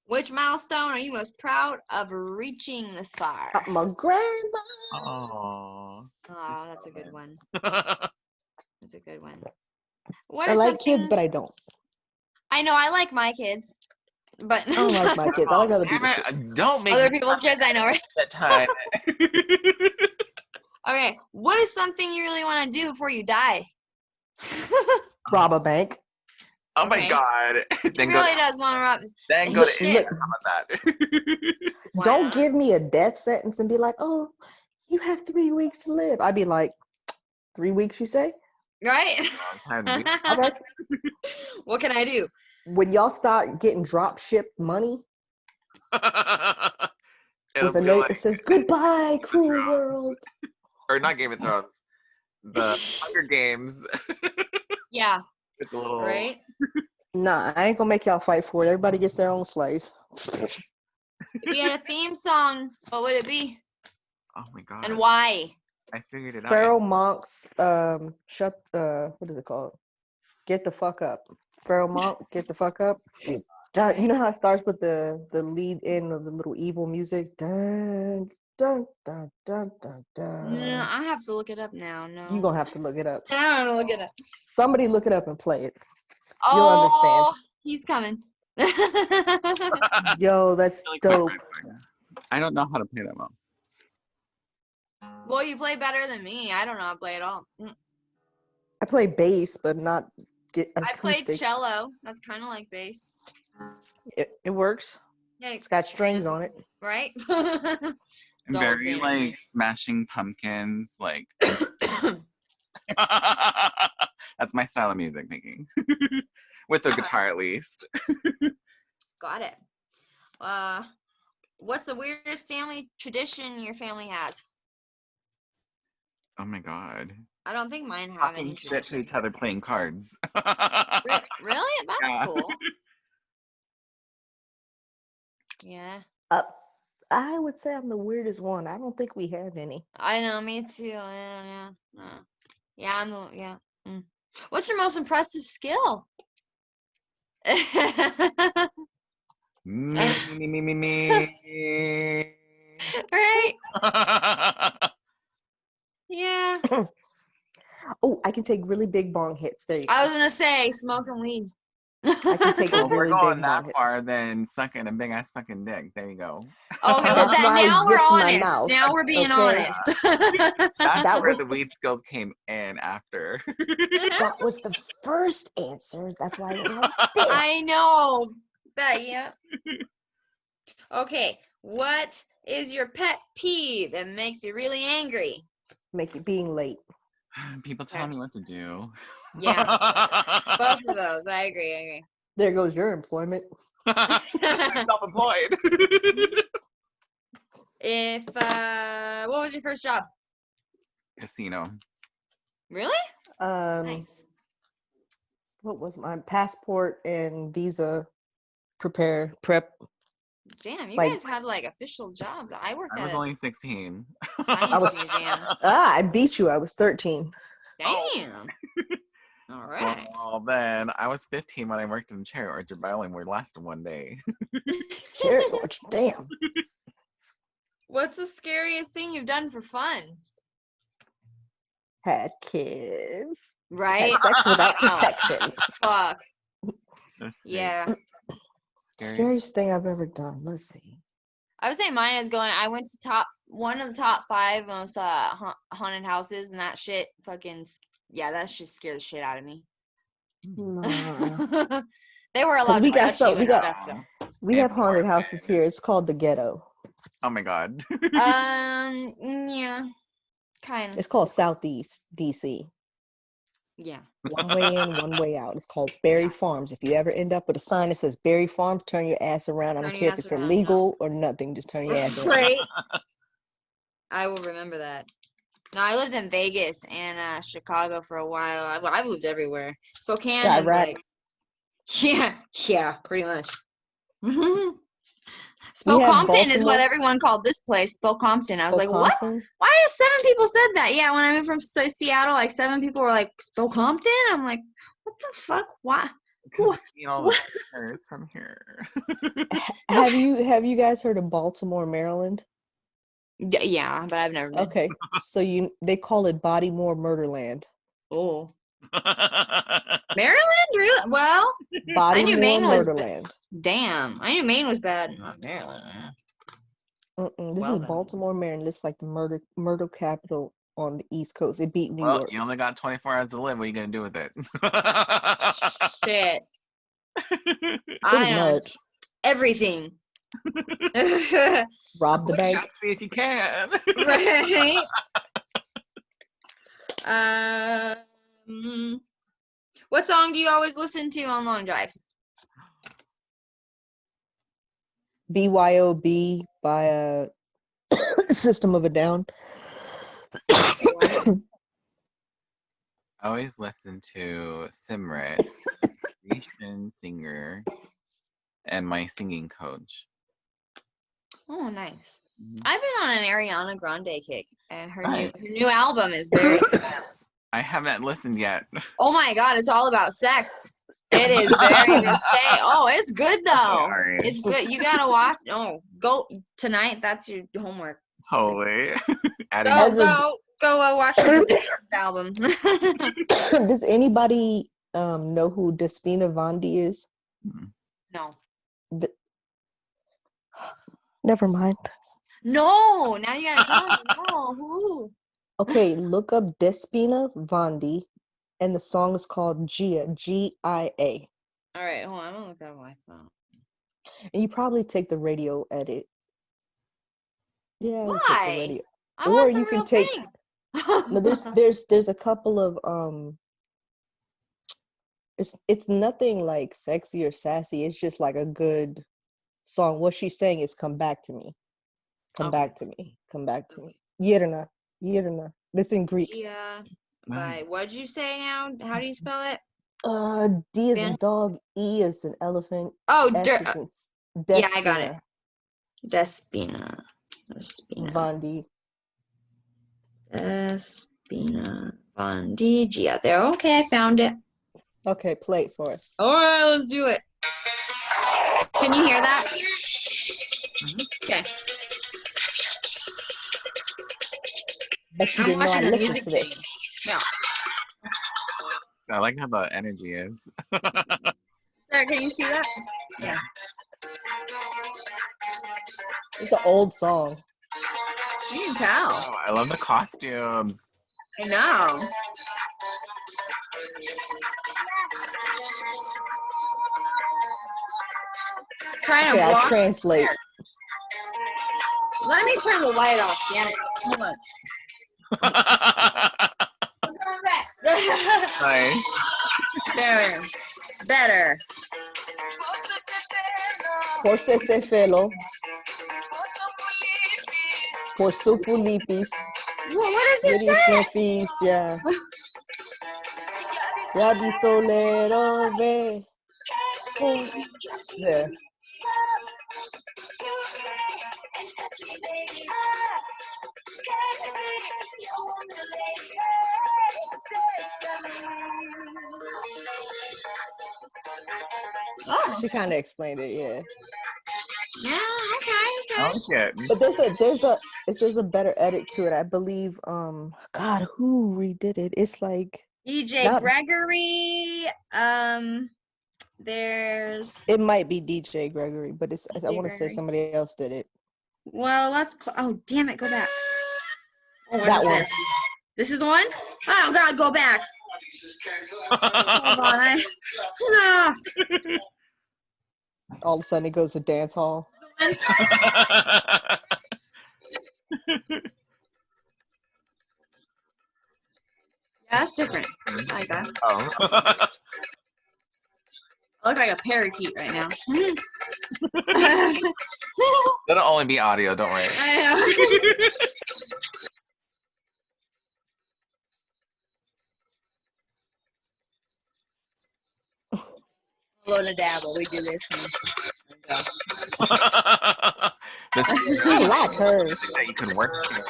Which milestone are you most proud of reaching this far? My grandma. Oh, that's a good one. That's a good one. I like kids, but I don't. I know I like my kids, but I don't like my kids. I like other people's kids. Don't make other people's kids. I know, right? that time. Okay, what is something you really want to do before you die? Rob a bank. Oh my God! He really does want to rob. Then go to Shit. India. How about that? Why Don't not? give me a death sentence and be like, oh, you have 3 weeks to live. I'd be like, 3 weeks, you say? Right? All right. What can I do? When y'all start getting drop ship money with a note that says, goodbye, cruel world. Or not Game of Thrones. The Hunger Games. Yeah. With the little... Right? Nah, I ain't gonna make y'all fight for it. Everybody gets their own slaves. If you had a theme song, what would it be? Oh my God. And why? I figured it out. Pharaoh Monk's what is it called? Get the fuck up. Pharaoh Monk, get the fuck up. You know how it starts with the lead in of the little evil music? Dun, dun, dun, dun, dun, dun. No, I have to look it up now. No. You're gonna have to look it up. I don't want to look it up. Somebody look it up and play it. Oh, You'll understand. He's coming. Yo, that's dope. I don't know how to play that well. Well, you play better than me. I don't know how to play at all. I play bass, but not get I played acoustic. cello. That's kind of like bass. It works. Yeah, It's got strings on it. right? I'm very like Smashing Pumpkins, like. That's my style of music making. With the guitar at least. Got it. What's the weirdest family tradition your family has? Oh my God. I don't think mine have Talking any shit to each other playing cards. Really? That's Yeah. cool. Yeah. I would say I'm the weirdest one. I don't think we have any. I know, me too. Yeah. What's your most impressive skill? Me. Right? Yeah. Oh, I can take really big bong hits. There you go. I was gonna say smoking weed. I can take a Well, we're really going big that bong hit. far, then sucking a big ass fucking dick. There you go. Okay, well That's then why I now we're zipped my honest. mouth. Now we're being Okay. honest. That's That where was the weed skills came in after. That was the first answer. That's why I went like this. I know. That yeah. Okay, what is your pet peeve that makes you really angry? Make it being late. People tell me what to do. Yeah. Both of those. I agree. There goes your employment. Self-employed. If what was your first job? Casino. Really? Nice. What was my passport and visa prep? Damn, you guys had like official jobs. I worked I was at only 16. a science museum. I beat you. I was 13. Damn. All right. Well, then I was 15 when I worked in cherry orchard, but I only lasted one day. Cherry orchard, damn. What's the scariest thing you've done for fun? had kids, had Right? sex without Oh, protection. fuck. Let's see. Yeah. Scary. Scariest thing I've ever done. Let's see. I would say mine is going. I went to one of the top 5 most haunted houses, and that shit fucking that shit scared the shit out of me. Nah. They were 'Cause allowed we to got touch so you we and got stuff. So. we In have haunted houses Portland. here. It's called the ghetto. Oh my god. Yeah, kind of. It's called Southeast DC. Yeah. One way in, one way out. It's called Berry Farms. If you ever end up with a sign that says Berry Farms, turn your ass around. I don't Turn your care if ass it's around, illegal or nothing. Just turn your ass around. Right. I will remember that. No, I lived in Vegas and Chicago for a while. I've lived everywhere. Spokane is Chirac. like, yeah, pretty much. We have Spokompton is what Baltimore. everyone called this place. Spokompton. I was like, what? Spokompton. Why have 7 people said that? Yeah, when I moved from Seattle, like 7 people were like, Spokompton? I'm like, what the fuck? Why? All the pictures from here. Have you guys heard of Baltimore, Maryland? Yeah, but I've never been. Okay, so they call it Bodymore Murderland. Oh. Maryland? Really? Well, I knew Bodymore Maine was Murderland. damn. I knew Maine was bad. Not Maryland. This Well is then. Baltimore, Maryland. It's like the murder capital on the East Coast. It beat New Well, York. you only got 24 hours to live. What are you gonna do with it? Shit. Pretty I know much. everything. Rob the bank. Gotta see if you can. Right. What song do you always listen to on long drives? BYOB by System of a Down. I always listen to Simrit, Asian singer, and my singing coach. Oh, nice. Mhm. I've been on an Ariana Grande kick, and her Nice. new album is very. I haven't listened yet. Oh my god, it's all about sex. It is very risque. Oh, it's good though. Sorry. It's good. You gotta watch. Oh, go tonight. That's your homework. Totally. Go watch the album. Does anybody know who Despina Vondi is? No. Never mind. No. Now you gotta tell me. No. Who? Okay, look up Despina Vondi, and the song is called Gia, G-I-A. All right, hold on. I'm gonna look that on my phone. And you probably take the radio edit. Yeah, I would take the Why? radio. I Or want the you can real take. thing. No, there's a couple of It's nothing like sexy or sassy. It's just like a good song. What she's saying is come back to me. Come Okay. back to me. Come back to me. Yerna. This in Greek. Gia by what'd you say now? How do you spell it? D is a dog, E is an elephant. Oh, S is yeah, I got it. Despina Vondi. Despina Vondi Gia. There. Okay, I found it. Okay, play it for us. All right, let's do it. Can you hear that? Okay. Bet you I'm didn't know I watching the listened music to video. this. Yeah. I like how the energy is. There, can you see that? Yeah. It's an old song. You can tell. Oh, I love the costumes. I know. Trying to Okay, I'll block. translate. Let me turn the light off. Damn it. Hold on. Nice. Better. Forse se felo. Por supulipis. What does it say? Yeah. Radi solero ve. Yeah. Oh. She kind of explained it, yeah. Yeah, okay. I like it. But there's a better edit to it. I believe God, who redid it? It's like DJ not Gregory. There's it might be DJ Gregory, but it's I DJ want to say Gregory. somebody else did it. Well, oh, damn it, go back. Oh, what That is one. this? This is the one? Oh, God, go back. Hold on. No. All of a sudden it goes to dance hall. Yeah, that's different. I like that. Oh. I look like a parakeet right now. That'll only be audio, don't worry. I know. Hello to dabble. We do this. This I like her. that you can work together.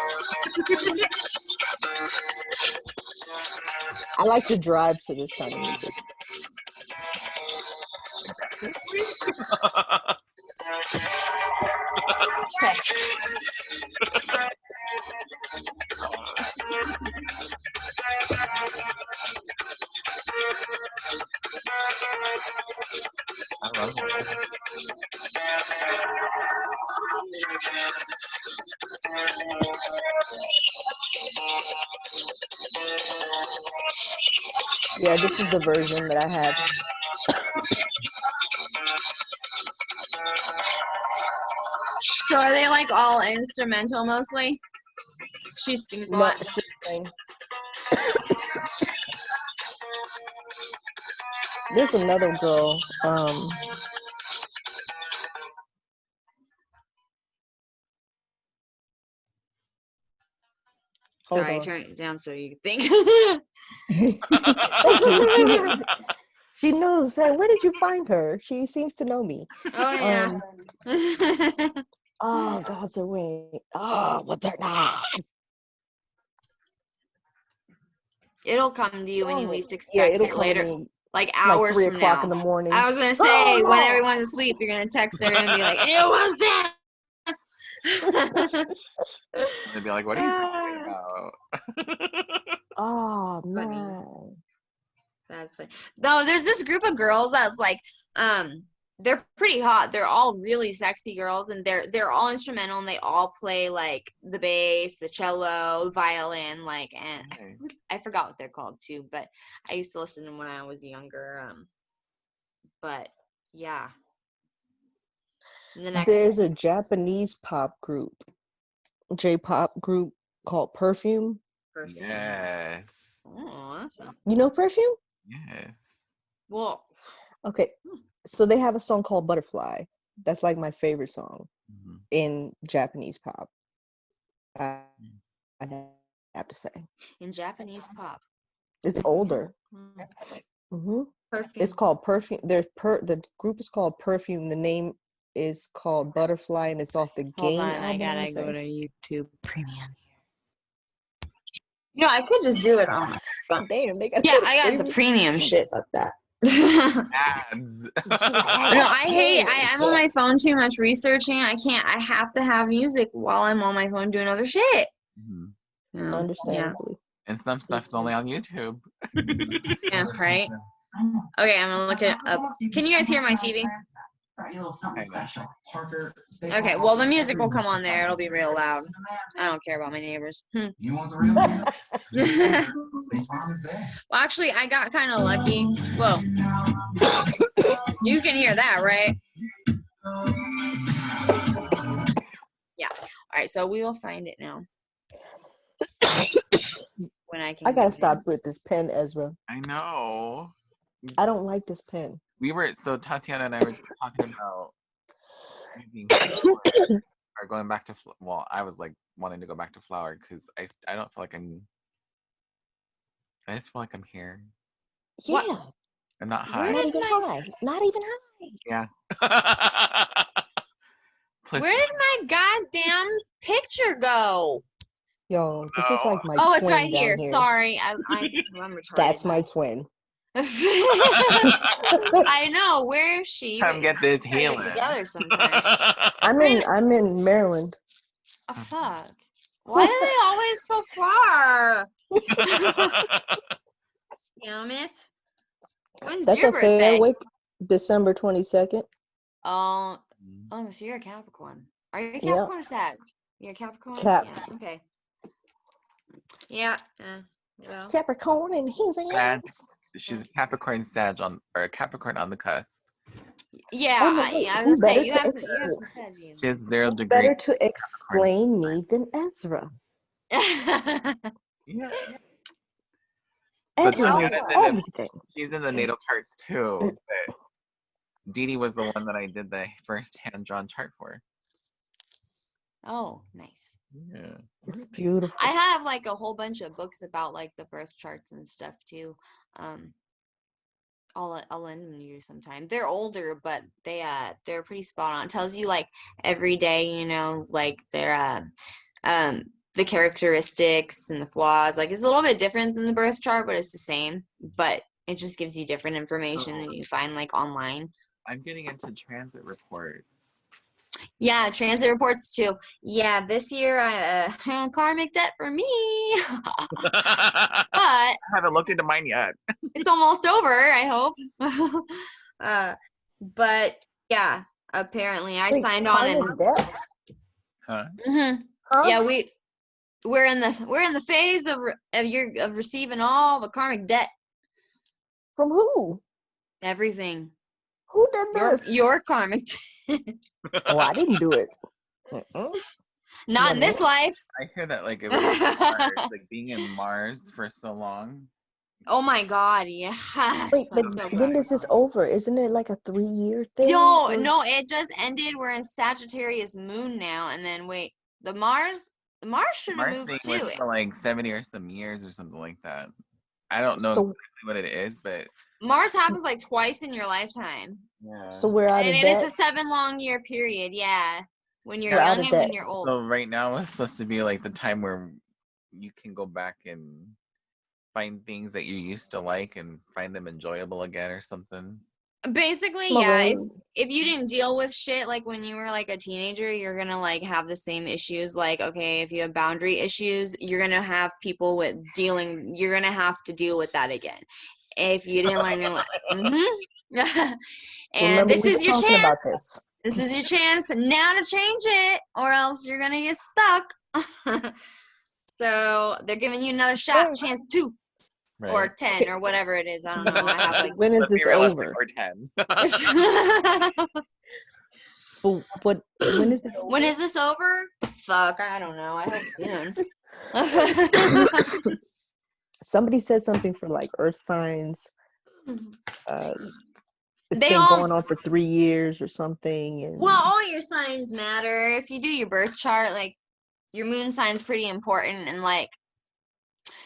I like to drive to this kind of music. I love it. Yeah, this is the version that I have. So are they like all instrumental mostly? She sings a lot. She sings. There's another girl. Hold Sorry, on. turn it down so you can think. Thank you. She knows. Hey, where did you find her? She seems to know me. Oh yeah. Oh, God's a ring. Oh, what's her name? It'll come to you when you least Yeah, expect it'll it come later. to me Like like hours 3 from o'clock now. in the morning. I was gonna say when everyone's asleep, you're gonna text her and be like, "It was this." They'd be like, what are you talking about? Oh Funny. man. That's funny. Though there's this group of girls that's like, they're pretty hot. They're all really sexy girls, and they're all instrumental, and they all play like the bass, the cello, violin, like, and Okay. I forgot what they're called too, but I used to listen to them when I was younger. But yeah. The next There's a Japanese pop group, J-pop group called Perfume. Perfume. Yes. Oh, awesome. You know Perfume? Yes. Well, Okay. So they have a song called Butterfly. That's like my favorite song Mm-hmm. in Japanese pop. I have to say. in Japanese pop. It's older. Perfume. It's called Perfume. The group is called Perfume. The name is called Butterfly, and it's off the Hold Game on, album. I gotta go to YouTube Premium. You know, I could just do it on my phone. Damn, they got Yeah, I got the premium shit. Fuck that. Ads. No, I'm on my phone too much researching. I have to have music while I'm on my phone doing other shit. Mm-hmm. You know? Understandably. And some stuff's only on YouTube. Yeah, right? Okay, I'm gonna look it up. Can you guys hear my TV? Okay, well, the music will come on there. It'll be real loud. I don't care about my neighbors. You want the real Well, actually, I got kind of lucky. Whoa. You can hear that, right? Yeah. All right, so we will find it now. When I can. I gotta stop with this pen, Ezra. I know. I don't like this pen. Tatiana and I were talking about or going back to I was like wanting to go back to flower because I don't feel like I just feel like I'm here. Yeah. What? I'm not high. Not even high. Not even high. Yeah. Where did my goddamn picture go? Yo, this is like my Oh, it's twin right down here. Sorry, I'm retarded. That's my twin. I know. Where is she? Come get this Get healing. together sometime. I'm in Maryland. Oh, fuck. Why do they always so far? Damn it. When's That's your okay. I birthday? wake December 22nd. Oh, so you're a Capricorn. Are you a Yeah. Capricorn or Sag? You're a Capricorn? Cap. Yeah, okay. Yeah. Well. Capricorn and his And ass. she's a Capricorn Sag or a Capricorn on the cusp. Yeah, Oh, no, I wait, was who gonna say better you to have some Sag She has genes. 0 Who degree. better to explain me than Ezra? Yeah. Ezra Well, knows and then everything. she's in the natal charts too. But Dee Dee was the one that I did the first hand-drawn chart for. Oh, nice. Yeah. It's beautiful. I have like a whole bunch of books about like the birth charts and stuff too. I'll lend them to you sometime. They're older, but they're pretty spot on. It tells you like every day, you know, like their the characteristics and the flaws. Like it's a little bit different than the birth chart, but it's the same. But it just gives you different information than you find like online. I'm getting into transit reports. Yeah, transit reports too. Yeah, this year karmic debt for me. But I haven't looked into mine yet. it's almost over, I hope. But yeah, apparently I signed on and Huh? Huh? yeah, we're in the phase of receiving all the karmic debt. From who? Everything. Who did this? Your karmic debt. Oh, I didn't do it. Mm-mm. Not in this life. I hear that like it was Mars, like being in Mars for so long. Oh my god, yes. Wait, but So when good. is this over? Isn't it like a 3-year thing? No, it just ended. We're in Sagittarius moon now, and then wait, the Mars should have Mars moved thing too. was for like 70 or some years or something like that. I don't know So, exactly what it is, but Mars happens like twice in your lifetime. yeah. so we're out of And it's a debt. 7 long-year period, yeah. When you're We're out young of and debt. when you're old. So right now is supposed to be like the time where you can go back and find things that you used to like and find them enjoyable again or something. Basically, yeah. If you didn't deal with shit like when you were like a teenager, you're gonna like have the same issues. Like, okay, if you have boundary issues, you're gonna have people with you're gonna have to deal with that again. If you didn't learn your and Remember, this we is were your talking chance. about this. This is your chance now to change it, or else you're gonna get stuck. So they're giving you another shot, chance 2. Right. Or 10 or whatever it is. I don't know. I have like When is Let's be this realistic, over? or 10. But when is it over? When is this over? Fuck, I don't know. I hope soon. Somebody said something for like earth signs. It's They been all- going on for 3 years or something. And Well, all your signs matter. If you do your birth chart, like your moon sign's pretty important, and like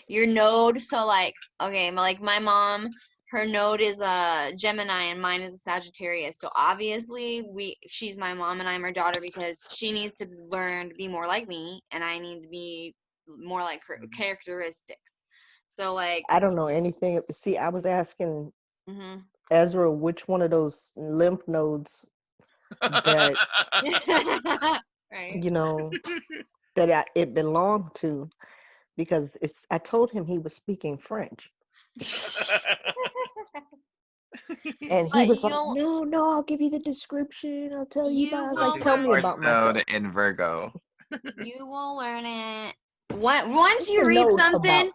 your node. So like, okay, like my mom, her node is a Gemini and mine is a Sagittarius. So obviously she's my mom and I'm her daughter because she needs to learn to be more like me and I need to be more like her characteristics. So like, I don't know anything. See, I was asking mm-hmm. Ezra which one of those lymph nodes that right. you know that it belonged to, because I told him he was speaking French. And he was like, no, I'll give you the description. I'll tell you about it. Like, tell me about myself. In Virgo. You will learn it. Once you read something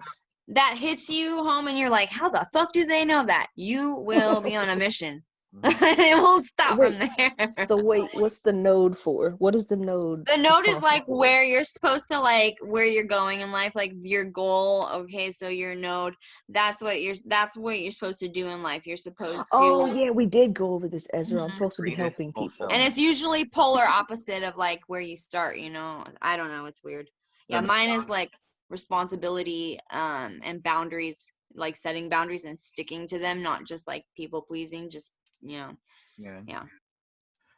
that hits you home and you're like, how the fuck do they know that? You will be on a mission. It won't stop from there. So wait, what's the node for? What is the node? The node is like where you're supposed to, like where you're going in life, like your goal. Okay, so your node, that's what you're supposed to do in life. You're supposed to. Oh yeah, we did go over this, Ezra. I'm supposed to be helping people. And it's usually polar opposite of like where you start, you know. I don't know, it's weird. Yeah, mine is like responsibility and boundaries, like setting boundaries and sticking to them, not just like people pleasing, just yeah.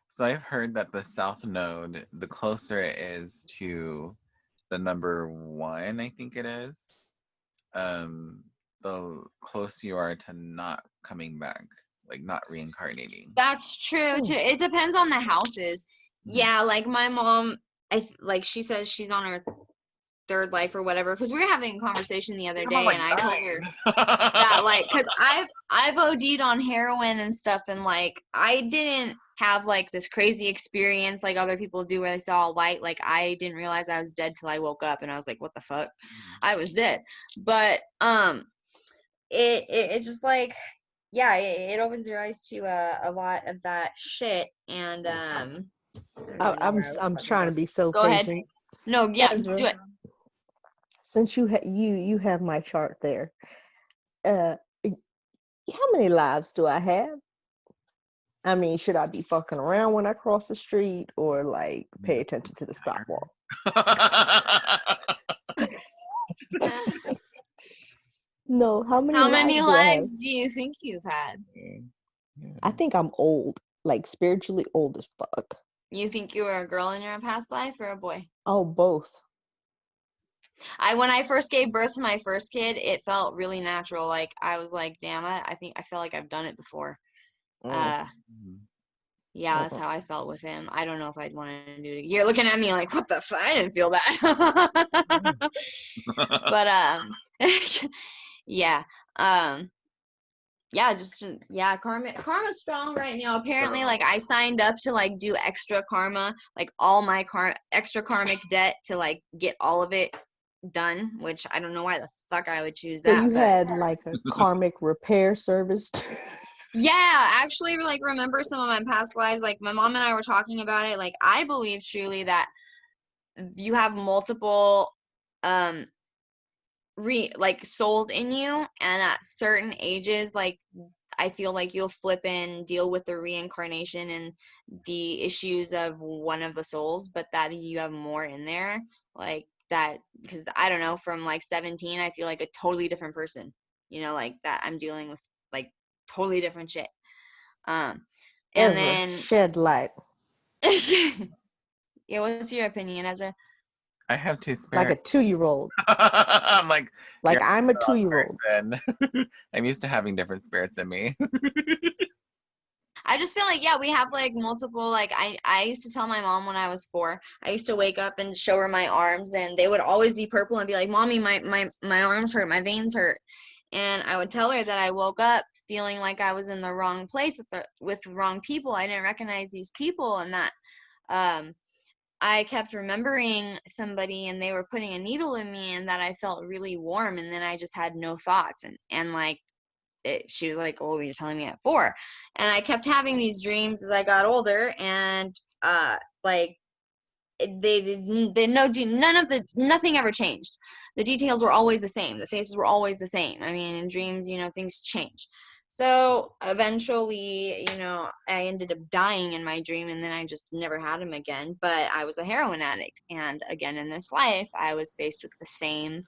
So I've heard that the south node, the closer it is to the number 1, I think it is, the closer you are to not coming back, like not reincarnating. That's true too. It depends on the houses. Yeah, like my mom, like she says she's on her third life or whatever, because we were having a conversation the other day, and I told her that, like, because I've OD'd on heroin and stuff, and like I didn't have like this crazy experience like other people do where they saw a light. Like I didn't realize I was dead till I woke up, and I was like, what the fuck? I was dead. But it just like, yeah, it opens your eyes to a lot of that shit. And I'm trying to be so go ahead. patient. No, yeah, Ezra, do it. since you have my chart there, how many lives do I have? I mean, should I be fucking around when I cross the street, or like pay attention to the stopwalk? No, how many lives do you think you've had? I think I'm old, like spiritually old as fuck. You think you were a girl in your past life or a boy? Oh, both. When I first gave birth to my first kid, it felt really natural. Like I was like, damn it, I feel like I've done it before. Yeah, that's how I felt with him. I don't know if I'd want to do it. You're looking at me like, what the fuck? I didn't feel that. But yeah. Karma's strong right now. Apparently, like I signed up to like do extra karma, like all my extra karmic debt to like get all of it done, which I don't know why the fuck I would choose that. So you had like a karmic repair service. Yeah, actually, like remember some of my past lives. Like my mom and I were talking about it. Like I believe truly that you have multiple like souls in you, and at certain ages, like I feel like you'll flip and deal with the reincarnation and the issues of one of the souls, but that you have more in there, like that, because I don't know, from like 17 I feel like a totally different person, you know, like that I'm dealing with like totally different shit. And Ezra, then shed light. Yeah, what's your opinion, Ezra? I have two spirits. Like a 2-year-old. I'm like I'm a 2-year-old. I'm used to having different spirits in me. I just feel like, yeah, we have like multiple, like I used to tell my mom when I was 4, I used to wake up and show her my arms, and they would always be purple, and be like, Mommy, my arms hurt, my veins hurt. And I would tell her that I woke up feeling like I was in the wrong place with the wrong people. I didn't recognize these people, and that I kept remembering somebody, and they were putting a needle in me, and that I felt really warm, and then I just had no thoughts, and like she was like, oh, you're telling me at 4. And I kept having these dreams as I got older, and like nothing ever changed. The details were always the same. The faces were always the same. I mean, in dreams, you know, things change. So eventually, you know, I ended up dying in my dream, and then I just never had him again. But I was a heroin addict, and again in this life, I was faced with the same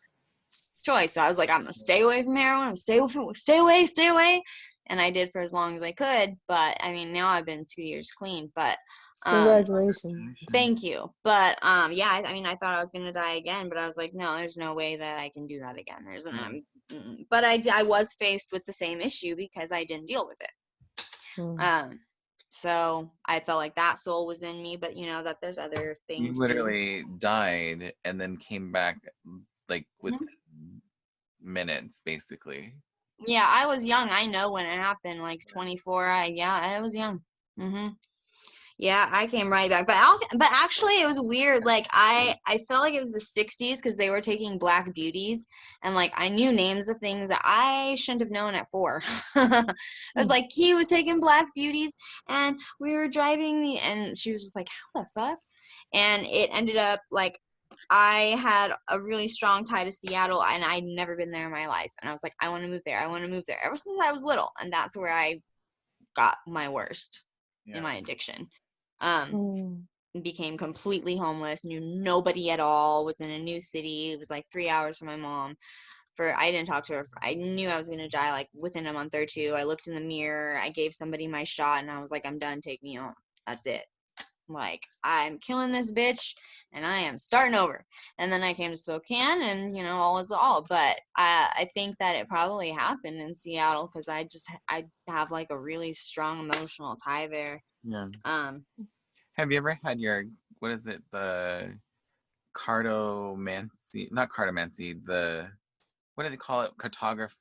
choice. So I was like, I'm gonna stay away from heroin. I'm stay away. And I did for as long as I could. But I mean, now I've been 2 years clean. But Congratulations. thank you. But yeah, I mean, I thought I was gonna die again, but I was like, no, there's no way that I can do that again. But I was faced with the same issue because I didn't deal with it. So I felt like that soul was in me, but you know that there's other things. You literally died and then came back like with minutes, basically. Yeah, I was young. I know when it happened, like 24. I was young. Yeah, I came right back. But actually, it was weird. Like I felt like it was the 60s because they were taking black beauties, and like I knew names of things that I shouldn't have known at 4. It was like he was taking black beauties, and we were driving and she was just like, how the fuck? And it ended up like I had a really strong tie to Seattle, and I'd never been there in my life. And I was like, I want to move there. I want to move there ever since I was little. And that's where I got my worst in my addiction. Became completely homeless, knew nobody at all, was in a new city. It was like 3 hours from my mom. I didn't talk to her. I knew I was going to die like within a month or 2. I looked in the mirror. I gave somebody my shot, and I was like, I'm done. Take me home. That's it. Like, I'm killing this bitch and I am starting over. And then I came to Spokane and, you know, all is all. But I think that it probably happened in Seattle because I have like a really strong emotional tie there. Yeah. Um, Have you ever had your, what is it, the cartomancy, not cartomancy, the, what do they call it? Cartograph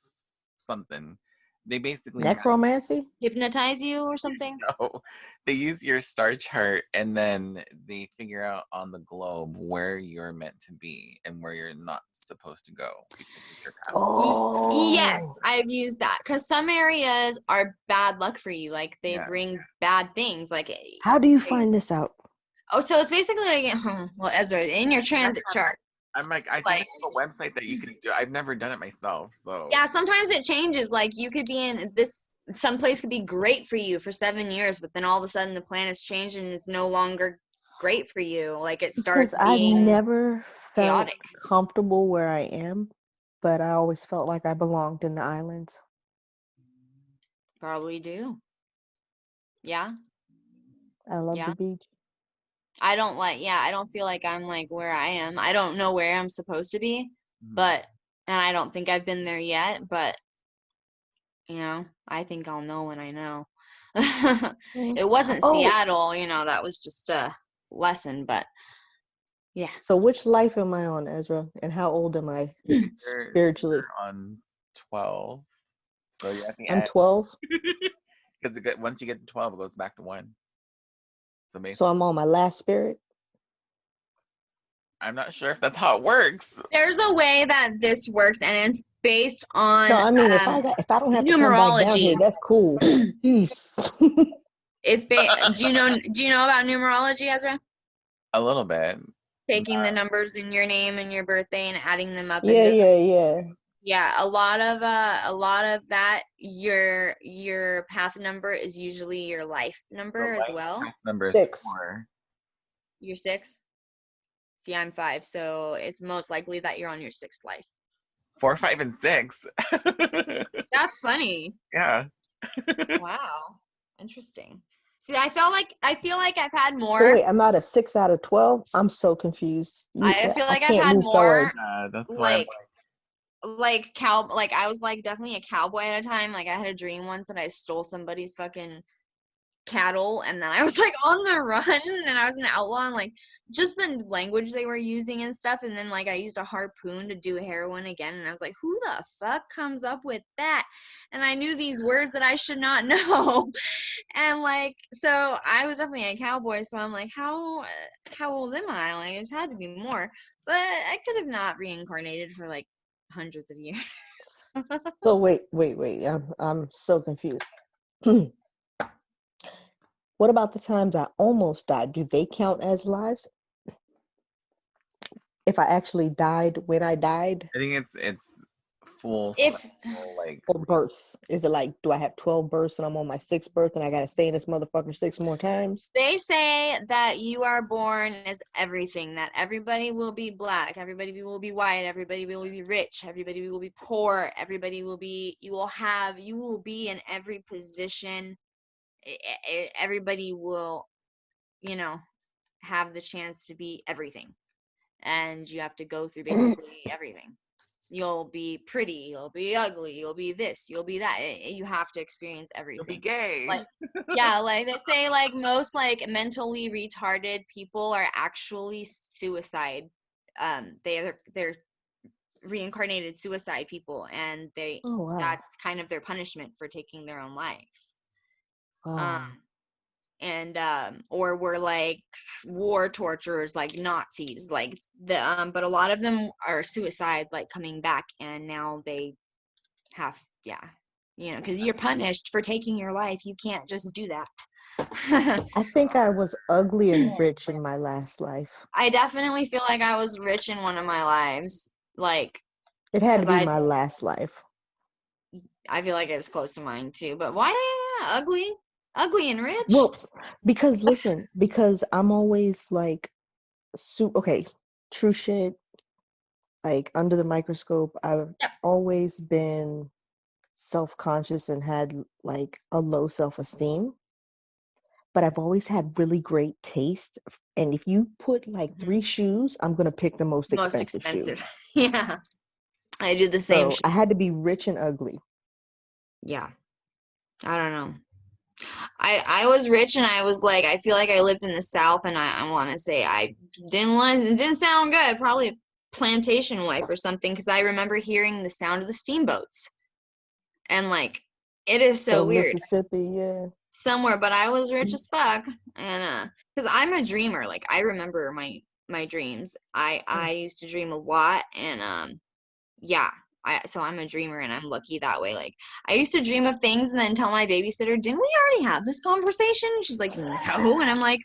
something. They basically Necromancy? hypnotize you or something? know, they use your star chart and then they figure out on the globe where you're meant to be and where you're not supposed to go because of your past. Oh. Yes, I've used that because some areas are bad luck for you. Like they Yeah. bring bad things. Like, How do you find this out? oh, so it's basically like, well, Ezra, in your transit chart. I'm like, I think Like, there's a website that you can do. I've never done it myself, so yeah, sometimes it changes. Like you could be in this, some place could be great for you for 7 years, but then all of a sudden the planet's changed and it's no longer great for you. Like it Because starts I've being never felt chaotic. comfortable where I am, but I always felt like I belonged in the islands. Probably do. Yeah. I love Yeah. the beach. I don't like, yeah, I don't feel like I'm like where I am. I don't know where I'm supposed to be, but, and I don't think I've been there yet, but, you know, I think I'll know when I know. It wasn't Oh, Seattle, you know, that was just a lesson, but yeah. so which life am I on, Ezra? And how old am I spiritually? you're on 12, so you're at the I'm end 12, because once you get to 12, it goes back to 1. So so basically, I'm on my last spirit. I'm not sure if that's how it works. There's a way that this works, and it's based on No, I mean if I don't have to come back down numerology. here, that's cool. Peace. It's do you know about numerology, Ezra? A little bit. Taking the numbers in your name and your birthday and adding them up Yeah, into yeah. yeah, a lot of that your path number is usually your life The number as life well. path number is 6. 4. You're 6. See, I'm 5, so it's most likely that you're on your 6th life. 4, 5, and 6. That's funny. Yeah. Wow. Interesting. See, I feel like I've had So more. wait, I'm at a 6 out of 12. I'm so confused. I feel I like I've can't had move forward. more That's why I'm like I was like definitely a cowboy at a time. Like I had a dream once that I stole somebody's fucking cattle and then I was like on the run and I was an outlaw and like just the language they were using and stuff, and then like I used a harpoon to do heroin again and I was like, who the fuck comes up with that? And I knew these words that I should not know. And like, so I was definitely a cowboy, so I'm like, how old am I? Like it just had to be more, but I could have not reincarnated for like hundreds of years. So wait. I'm so confused. What about the times I almost died? Do they count as lives? If I actually died when I died? I think it's full If cycle, like Or births? Is it like, do I have 12 births and I'm on my 6th birth and I gotta stay in this motherfucker 6 more times? they say that you are born as everything, that everybody will be black, everybody will be white, everybody will be rich, everybody will be poor, everybody will be, you will be in every position. Everybody will, you know, have the chance to be everything. And you have to go through basically everything. You'll be pretty, you'll be ugly, you'll be this, you'll be that. You have to experience you'll be everything. gay. Like, yeah, like they say, like most like mentally retarded people are actually suicide. They're reincarnated suicide people, and Oh wow. that's kind of their punishment for taking their own life. Wow. And or were like war torturers, like Nazis, like the but a lot of them are suicide, like coming back, and now they have, yeah, you know, because you're punished for taking your life. You can't just do that. I think I was ugly and rich in my last life. I definitely feel like I was rich in one of my lives, like It had to because be my last life. I feel like it was close to mine too. But why ugly and rich? Well, because listen, because I'm always like, okay, true shit. Like under the microscope, I've always been self-conscious and had like a low self-esteem. but I've always had really great taste. And if you put like 3 shoes, I'm gonna pick the most expensive shoe. Yeah. I do the same So shit. I had to be rich and ugly. Yeah. I don't know. I was rich and I was like, I feel like I lived in the South, and I want to say it didn't sound good. Probably a plantation wife or something, because I remember hearing the sound of the steamboats. And like, it is so weird. Mississippi, yeah. Somewhere, but I was rich as fuck. And because I'm a dreamer, like I remember my dreams. I used to dream a lot, and yeah. So I'm a dreamer and I'm lucky that way. Like I used to dream of things and then tell my babysitter, didn't we already have this conversation? She's like, no. And I'm like,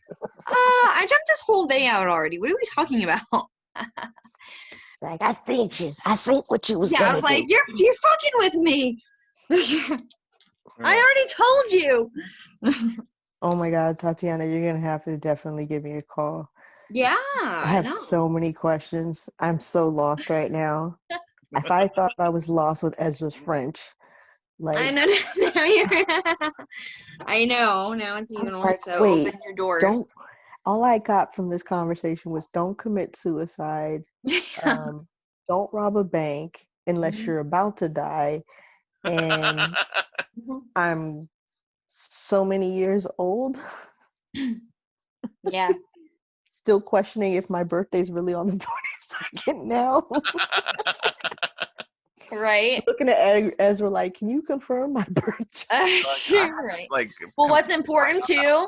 I dreamt this whole day out already. What are we talking about? Like, I think what you was Yeah, I was like, you're fucking with me. I already told you. Oh my God, Tatiana, you're gonna have to definitely give me a call. Yeah, I have so many questions. I'm so lost right now. If I thought I was lost with Ezra's French, like I know. Now I know. Now it's even worse. So wait, open your doors. All I got from this conversation was don't commit suicide. Don't rob a bank unless you're about to die. And I'm so many years old. Yeah. Still questioning if my birthday's really on the 22nd now. Right. Looking at Ezra like, can you confirm my birthday? Right. Well, what's important too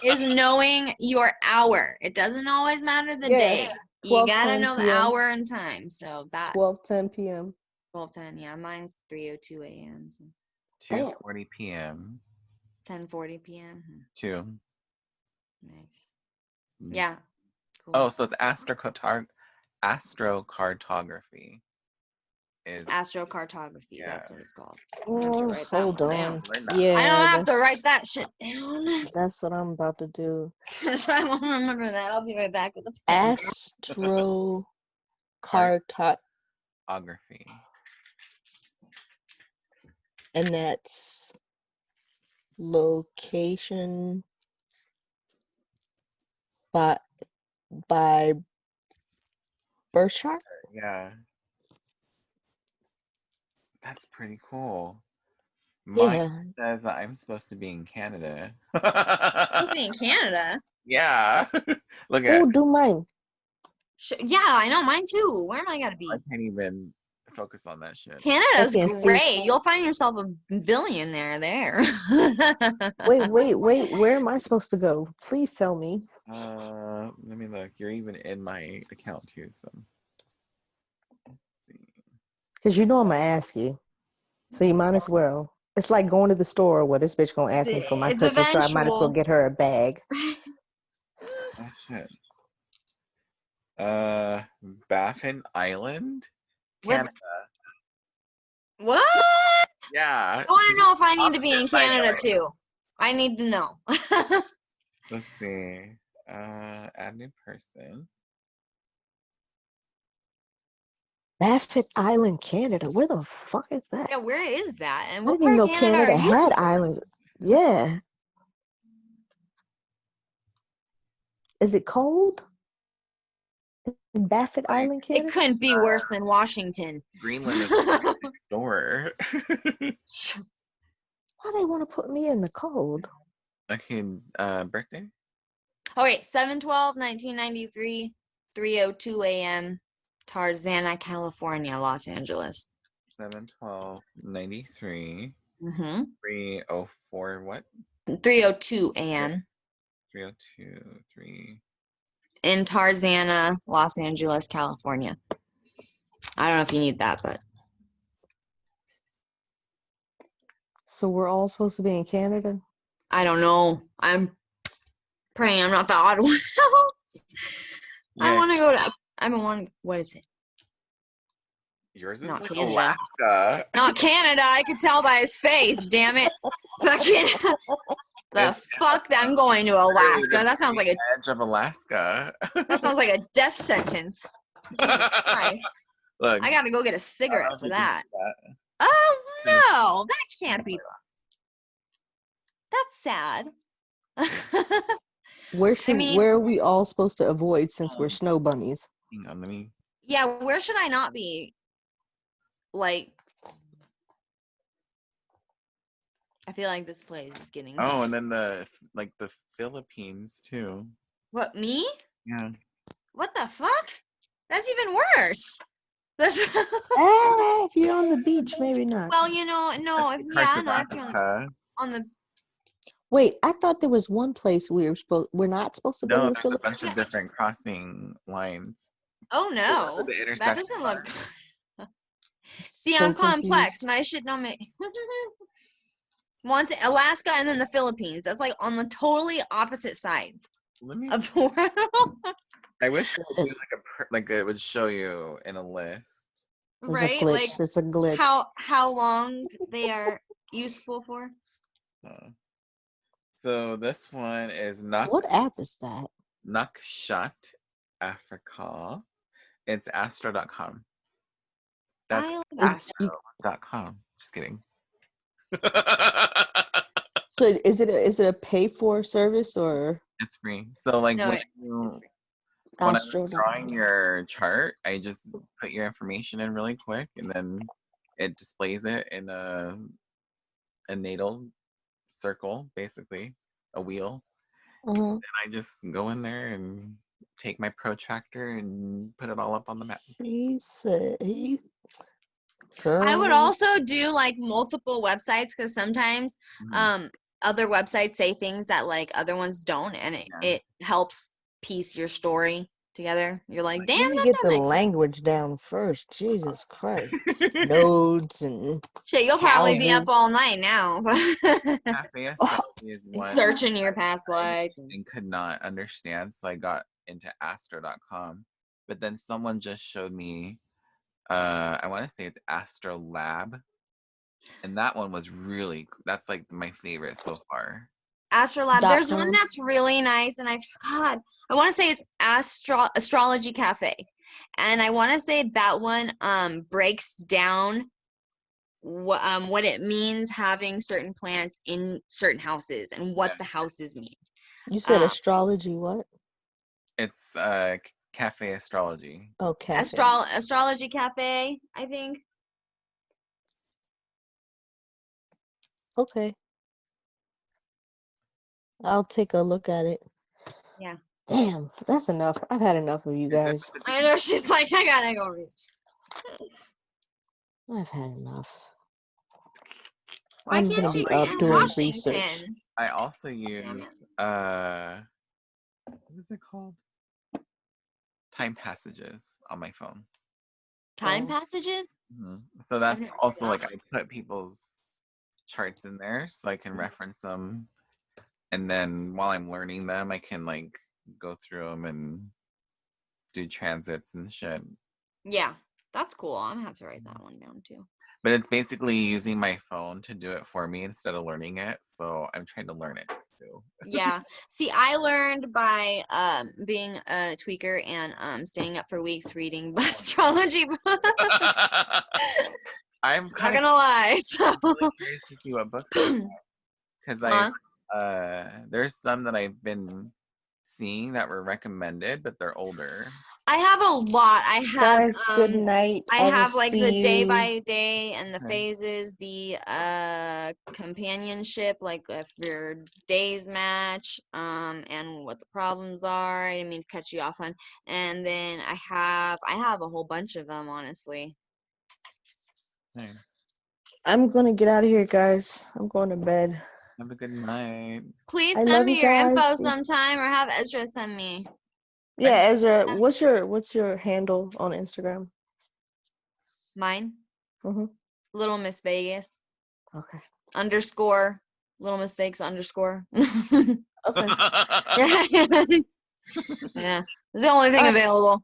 is knowing your hour. It doesn't always matter the day. You gotta know the hour and time. So that 12:10 p.m. 12:10. Yeah, mine's 3:02 a.m. So. 2:40 p.m. 10:40 p.m. 2. Nice. Yeah. Cool. Oh, so it's astrocartography. Astrocartography. Yeah. That's what it's called. Hold on. Yeah, I don't have to write that shit down. That's what I'm about to do. So I won't remember that. I'll be right back with the astrocartography. And that's location by birth chart? Yeah. That's pretty cool. Mine says that I'm supposed to be in Canada. Supposed to be in Canada? Yeah. Look at. Oh, do mine. Yeah, I know mine too. Where am I gotta be? I can't even focus on that shit. Canada's great. You'll find yourself a billionaire there. Wait. Where am I supposed to go? Please tell me. Let me look. You're even in my account too, so. Because you know I'm gonna ask you. So you might as well. It's like going to the store where this bitch gonna ask me for my cookies, so I might as well get her a bag. Oh shit. Baffin Island, Canada. What? Yeah. I want to know if I need to be in Canada too. I need to know. Let's see. Add new person. Baffin Island, Canada. Where the fuck is that? Yeah, where is that? And I what didn't part even of know Canada had islands. Yeah. Is it cold? In Baffin Island, Canada? It couldn't be worse than Washington. Greenland is next door. Why they want to put me in the cold? Okay, birthday? Oh wait, 7/12/1993, 3:02 a.m. Tarzana, California, Los Angeles. 7/12/93. 3:04 what? 3:02 a.m. 3:02 in Tarzana, Los Angeles, California. I don't know if you need that, but. So we're all supposed to be in Canada? I don't know. I'm praying I'm not the odd one. I want to go to. What is it? Yours is not like Canada. Alaska. Not Canada. I could tell by his face. Damn it! Fucking fuck! I'm going to Alaska. That sounds like a edge of Alaska. That sounds like a death sentence. Jesus Christ! Look, I gotta go get a cigarette for that. Oh no! That can't be. That's sad. mean, Where are we all supposed to avoid since we're snow bunnies? Hang on, let me. yeah, where should I not be? Like, I feel like this place is getting. Oh, and then the Philippines too. What, me? Yeah. What the fuck? That's even worse. That's If you're on the beach, maybe not. well, no, if Parts of no, if you're Africa. on the Wait, I thought there was one place we're not supposed to go to No, the there's a Philippines. bunch of different crossing lines. oh no, The that intersection doesn't look. line. See, So I'm complex. confused. My shit don't make. Once Alaska and then the Philippines. That's like on the totally opposite sides Let me. of the world, I wish it would do like it would show you in a list. It's a right? glitch. Like It's a glitch. how long they are useful for. So this one is What app is that? Nukshat Africa. It's astro.com. That's I love Is Astro. astro.com. Just kidding. So is it a pay for service or It's free. So like No, when it's free. when I was Astro? drawing your chart, I just put your information in really quick, and then it displays it in a natal circle, basically a wheel. Uh-huh. And I just go in there and take my protractor and put it all up on the map. She said, I would "Girl, also do like multiple websites because sometimes other websites say things that like other ones don't, and it helps piece your story together. You're like, damn, let me that get don't the make sense. language down first. Jesus Christ, nodes and Shit, you'll probably be up houses. all night now Cafe Astrology is one searching your past lives. and could not understand, so I got into astro.com. But then someone just showed me, I want to say it's Astro Lab, and that one was really, that's like my favorite so far. Astrolab. There's one .com. that's really nice, and I want to say it's Astrology Cafe, and I want to say that one breaks down what it means having certain planets in certain houses and what the houses mean. You said Um, astrology. What? It's Cafe Astrology. Oh, cafe. Astrology Cafe, I think. Okay, I'll take a look at it. Yeah. Damn, that's enough. I've had enough of you guys. I know, she's like, I gotta go read. I've had enough. Why I'm can't gonna you be be up in doing research. Washington? I also use what is it called? Time Passages on my phone. Time Oh. passages? So that's never heard also of like that. I put people's charts in there so I can reference them, and then while I'm learning them, I can like go through them and do transits and shit. Yeah, that's cool. I'm gonna have to write that one down too. But it's basically using my phone to do it for me instead of learning it. So I'm trying to learn it too. Yeah. See, I learned by being a tweaker and staying up for weeks reading astrology books. I'm Not kind of gonna lie. So really curious to see what books because Huh? there's some that I've been seeing that were recommended, but they're older. I have a lot. I have Guys, good night. I I will have like the see day you. by day and the Okay. phases, the companionship, like if your days match, and what the problems are. I didn't mean to cut you off on. And then I have a whole bunch of them, honestly. Okay. I'm gonna get out of here, guys. I'm going to bed. Have a good night. Please I send love me you your info guys. sometime, or have Ezra send me Yeah, Ezra, what's your handle on Instagram? mine. Mm-hmm. Little Miss Vegas Okay. _. Little Miss Vegas _ Okay. Yeah, it's the only thing available.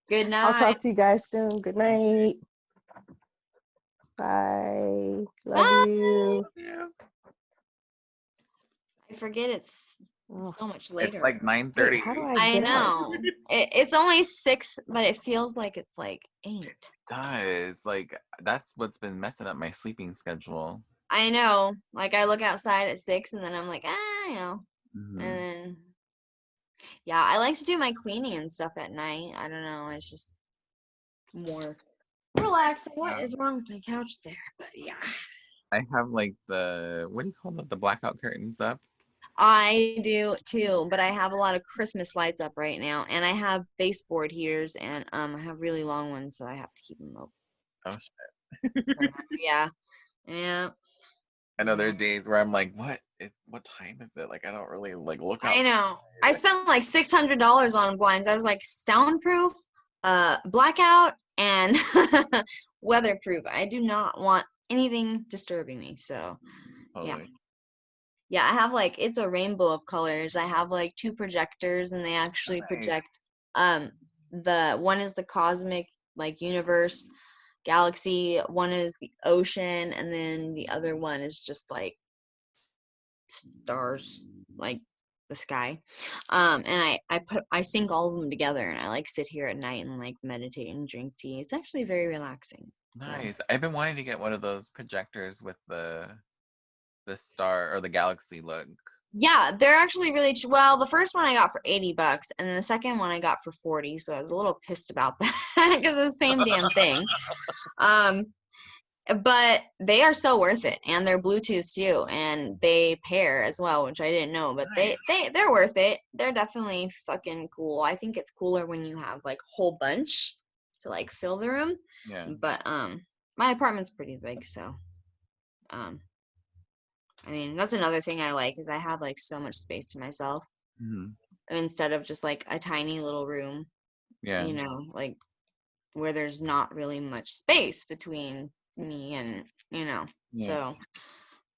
Good I'll night. talk to you guys soon. Good night. Bye. Love Bye. you. I forget it's Oh, so much It's later. like 9:30. wait, how do I I get out? know. It's only 6, but it feels like it's like 8. It does. Like that's what's been messing up my sleeping schedule. I know. Like I look outside at 6 and then I'm like, you know. Mhm. And then yeah, I like to do my cleaning and stuff at night. I don't know. It's just more relaxing. What is wrong with my couch there? But yeah. I have like what do you call it? The blackout curtains up. I do too, but I have a lot of Christmas lights up right now, and I have baseboard heaters, and I have really long ones, so I have to keep them up. Oh shit. Yeah, yeah. I know there are days where I'm like, what time is it? Like I don't really like look out. I know. I spent like $600 on blinds. I was like soundproof, blackout, and weatherproof. I do not want anything disturbing me, so yeah. Totally. Yeah, I have like it's a rainbow of colors. I have like 2 projectors and they actually Nice. project the one is the cosmic like universe, galaxy, one is the ocean, and then the other one is just like stars, like the sky. And I sync all of them together and I like sit here at night and like meditate and drink tea. It's actually very relaxing. So Nice. I've been wanting to get one of those projectors with the star or the galaxy look. yeah, they're actually really well, the first one I got for $80 and then the second one I got for 40, so I was a little pissed about that because it's the same damn thing. But they are so worth it, and they're Bluetooth too, and they pair as well, which I didn't know, but Nice. they're worth it. They're definitely fucking cool. I think it's cooler when you have like a whole bunch to like fill the room. Yeah. But my apartment's pretty big, so I mean, that's another thing I like is I have like so much space to myself Mhm. instead of just like a tiny little room, Yeah. you know, like where there's not really much space between me and, you know. Yeah. So,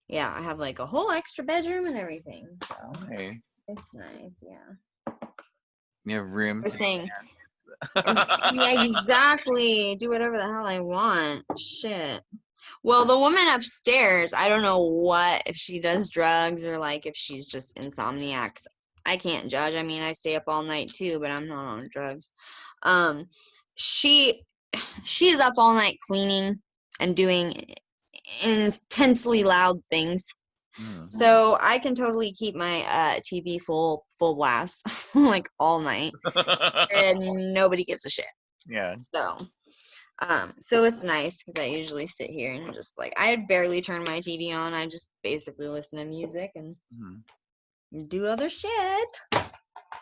yeah, I have like a whole extra bedroom and everything. So, Nice. it's nice, yeah. You have room We're to saying, yeah, exactly. Do whatever the hell I want. Shit. Well, the woman upstairs, I don't know if she does drugs or like if she's just insomniacs. I can't judge. I mean, I stay up all night too, but I'm not on drugs. She is up all night cleaning and doing intensely loud things. Mm. So I can totally keep my TV full blast like all night, and nobody gives a shit. Yeah. So it's nice because I usually sit here and just like I barely turn my TV on. I just basically listen to music and do other shit.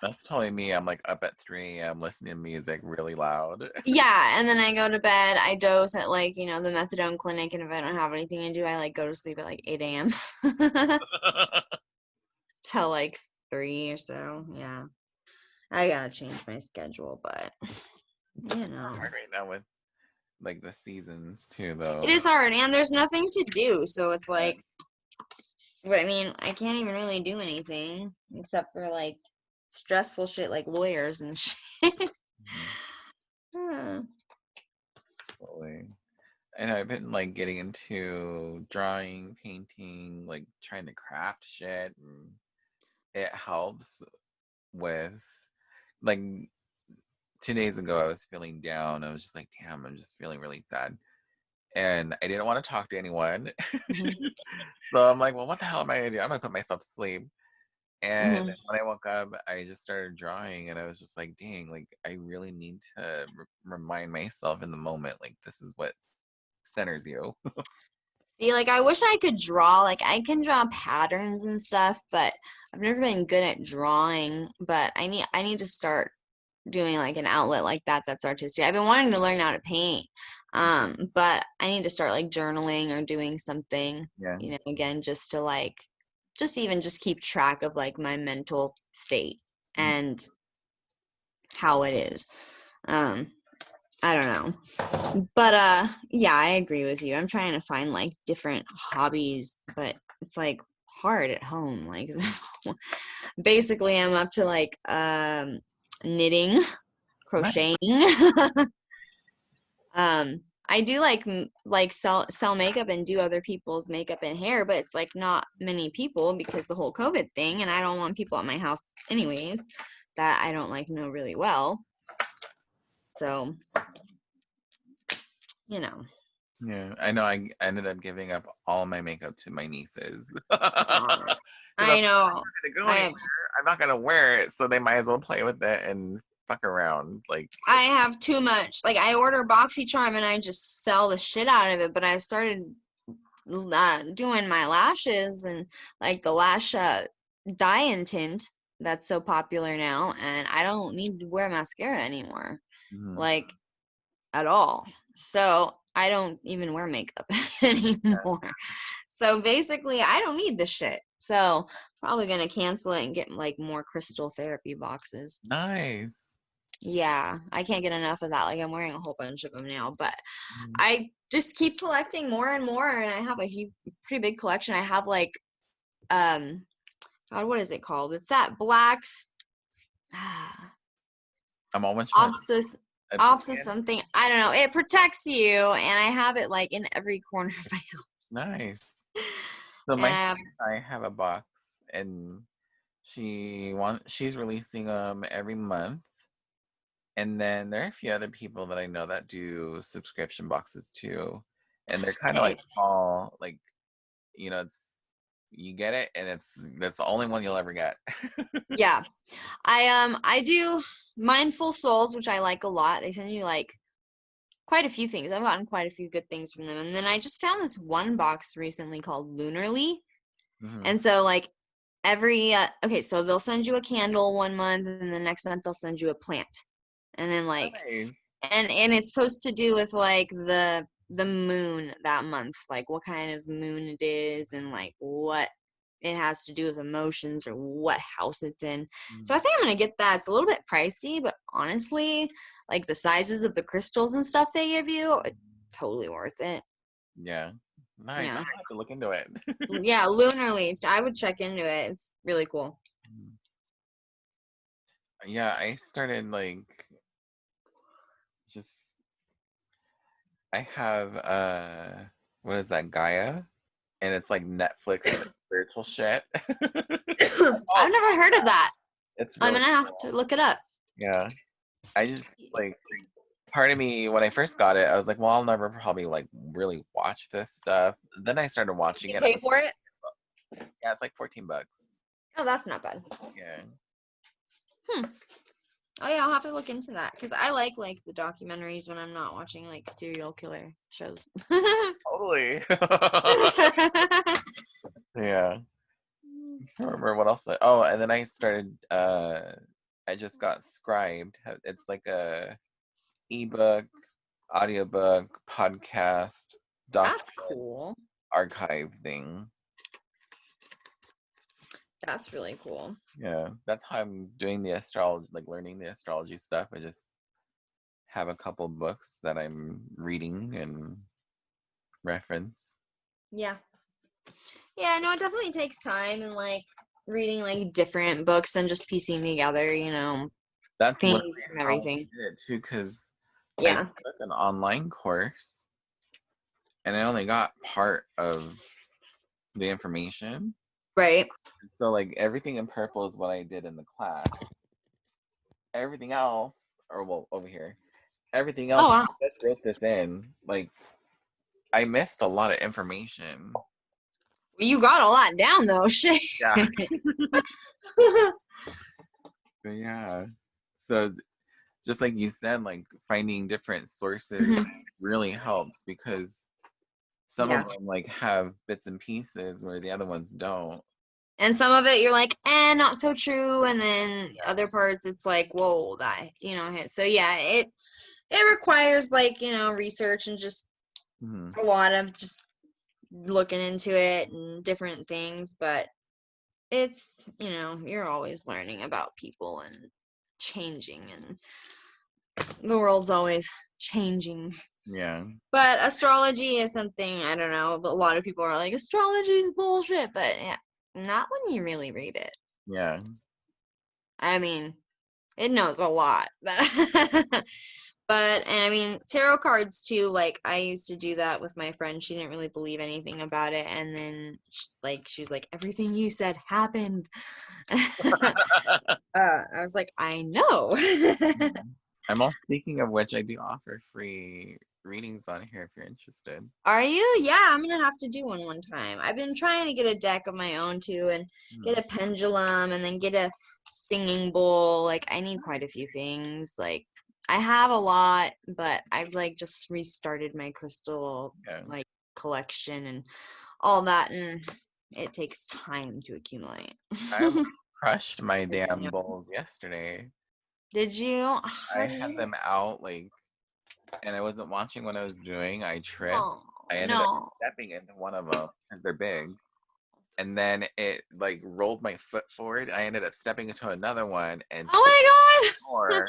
That's totally me. I'm like up at 3 a.m. listening to music really loud. Yeah, and then I go to bed. I dose at like, the methadone clinic, and if I don't have anything to do, I like go to sleep at like 8 a.m. till like 3 or so. Yeah. I gotta change my schedule, but Hard right now with like the seasons too, though. it is hard and there's nothing to do. So it's like, I mean, I can't even really do anything except for like stressful shit like lawyers and shit. Huh. Totally. And I've been like getting into drawing, painting, like trying to craft shit. And it helps with like 2 days ago, I was feeling down. I was just like, damn, I'm just feeling really sad. And I didn't want to talk to anyone. So I'm like, well, what the hell am I gonna do? I'm gonna put myself to sleep. And when I woke up, I just started drawing, and I was just like, dang, like I really need to remind myself in the moment, like this is what centers you. See, like I wish I could draw. Like I can draw patterns and stuff, but I've never been good at drawing. But I need to start doing like an outlet like that that's artistic. I've been wanting to learn how to paint. But I need to start like journaling or doing something, Yeah. Again, just to like just keep track of like my mental state and how it is. I don't know. But yeah, I agree with you. I'm trying to find like different hobbies, but it's like hard at home. Like basically I'm up to like knitting, crocheting. I do like sell makeup and do other people's makeup and hair, but it's like not many people because the whole COVID thing, and I don't want people at my house anyways that I don't like know really well. So, Yeah, I know. I ended up giving up all my makeup to my nieces. 'Cause I know. not gonna go I anywhere. have I'm not gonna wear it, so they might as well play with it and fuck around. Like, I have too much. Like I order BoxyCharm and I just sell the shit out of it. But I started doing my lashes and like the lash dye and tint that's so popular now, and I don't need to wear mascara anymore, like at all. So I don't even wear makeup anymore. So basically, I don't need this shit. So probably gonna cancel it and get like more crystal therapy boxes. nice. Yeah, I can't get enough of that. Like I'm wearing a whole bunch of them now, but Mhm. I just keep collecting more and more, and I have a pretty big collection. I have like, God, what is it called? It's that blacks, I'm always trying Opsis, to Opsis something. I don't know. It protects you, and I have it like in every corner of my house. nice. So my sister and I have a box, and she's releasing them every month. And then there are a few other people that I know that do subscription boxes too, and they're kind of like small, like, it's you get it, and that's the only one you'll ever get. Yeah, I do Mindful Souls, which I like a lot. They send you like quite a few things. I've gotten quite a few good things from them. And then I just found this one box recently called Lunarly. And so like every okay, so they'll send you a candle one month, and the next month they'll send you a plant. And then like Nice. and it's supposed to do with like the moon that month, like what kind of moon it is and like what it has to do with emotions or what house it's in. So I think I'm gonna get that. It's a little bit pricey, but honestly, like the sizes of the crystals and stuff they give you, totally worth it. Yeah. Nice. Yeah. I'll have to look into it. Yeah, Lunarly. I would check into it. It's really cool. Yeah, I started like just I have what is that, Gaia? And it's like Netflix for spiritual shit. I've never heard of that. It's I'm really gonna have cool. to look it up. Yeah. I just like part of me when I first got it, I was like, well, I'll never probably like really watch this stuff. Then I started watching You it. pay for it? Yeah, it's like $14. Oh, that's not bad. Yeah. Oh yeah, I'll have to look into that because I like the documentaries when I'm not watching like serial killer shows. Totally. Yeah. I can't remember what else. Oh, and then I started I just got Scribed. It's like a ebook, audiobook, podcast, That's document, cool. archive thing. That's really cool. Yeah, that's how I'm doing the astrology, like learning the astrology stuff. I just have a couple books that I'm reading and reference. Yeah. Yeah, no, it definitely takes time and like reading like different books and just piecing together, That's things literally from how I everything. did it too, because I Yeah. took an online course and I only got part of the information. Right. So like everything in purple is what I did in the class. Everything else, or well, over here, everything else, Oh, wow. I just wrote this in. Like I missed a lot of information. You got a lot down though. Shit. Yeah. But yeah. So just like you said, like finding different sources really helps because some Yeah. of them like have bits and pieces where the other ones don't. And some of it you're like, not so true. And then other parts it's like, whoa, that hit. So yeah, it requires like, research and just a lot of just looking into it and different things, but it's, you're always learning about people and changing, and the world's always changing. Yeah. But astrology is something, I don't know, but a lot of people are like, astrology is bullshit, but yeah, not when you really read it. Yeah. I mean, it knows a lot. But, and I mean, tarot cards too, like, I used to do that with my friend. She didn't really believe anything about it. And then, she was like, everything you said happened. I was like, I know. I'm all, speaking of which, I do offer free readings on here if you're interested. Are you? Yeah, I'm gonna have to do one time. I've been trying to get a deck of my own too, and get a pendulum, and then get a singing bowl. Like, I need quite a few things. Like, I have a lot, but I've like just restarted my crystal like collection and all that, and it takes time to accumulate. I almost crushed my This is damn new. bowls yesterday. Did you? I had them out like, and I wasn't watching what I was doing. I tripped. Oh, I ended up stepping into one of them because they're big. And then it like rolled my foot forward. I ended up stepping into another one and oh my god! more.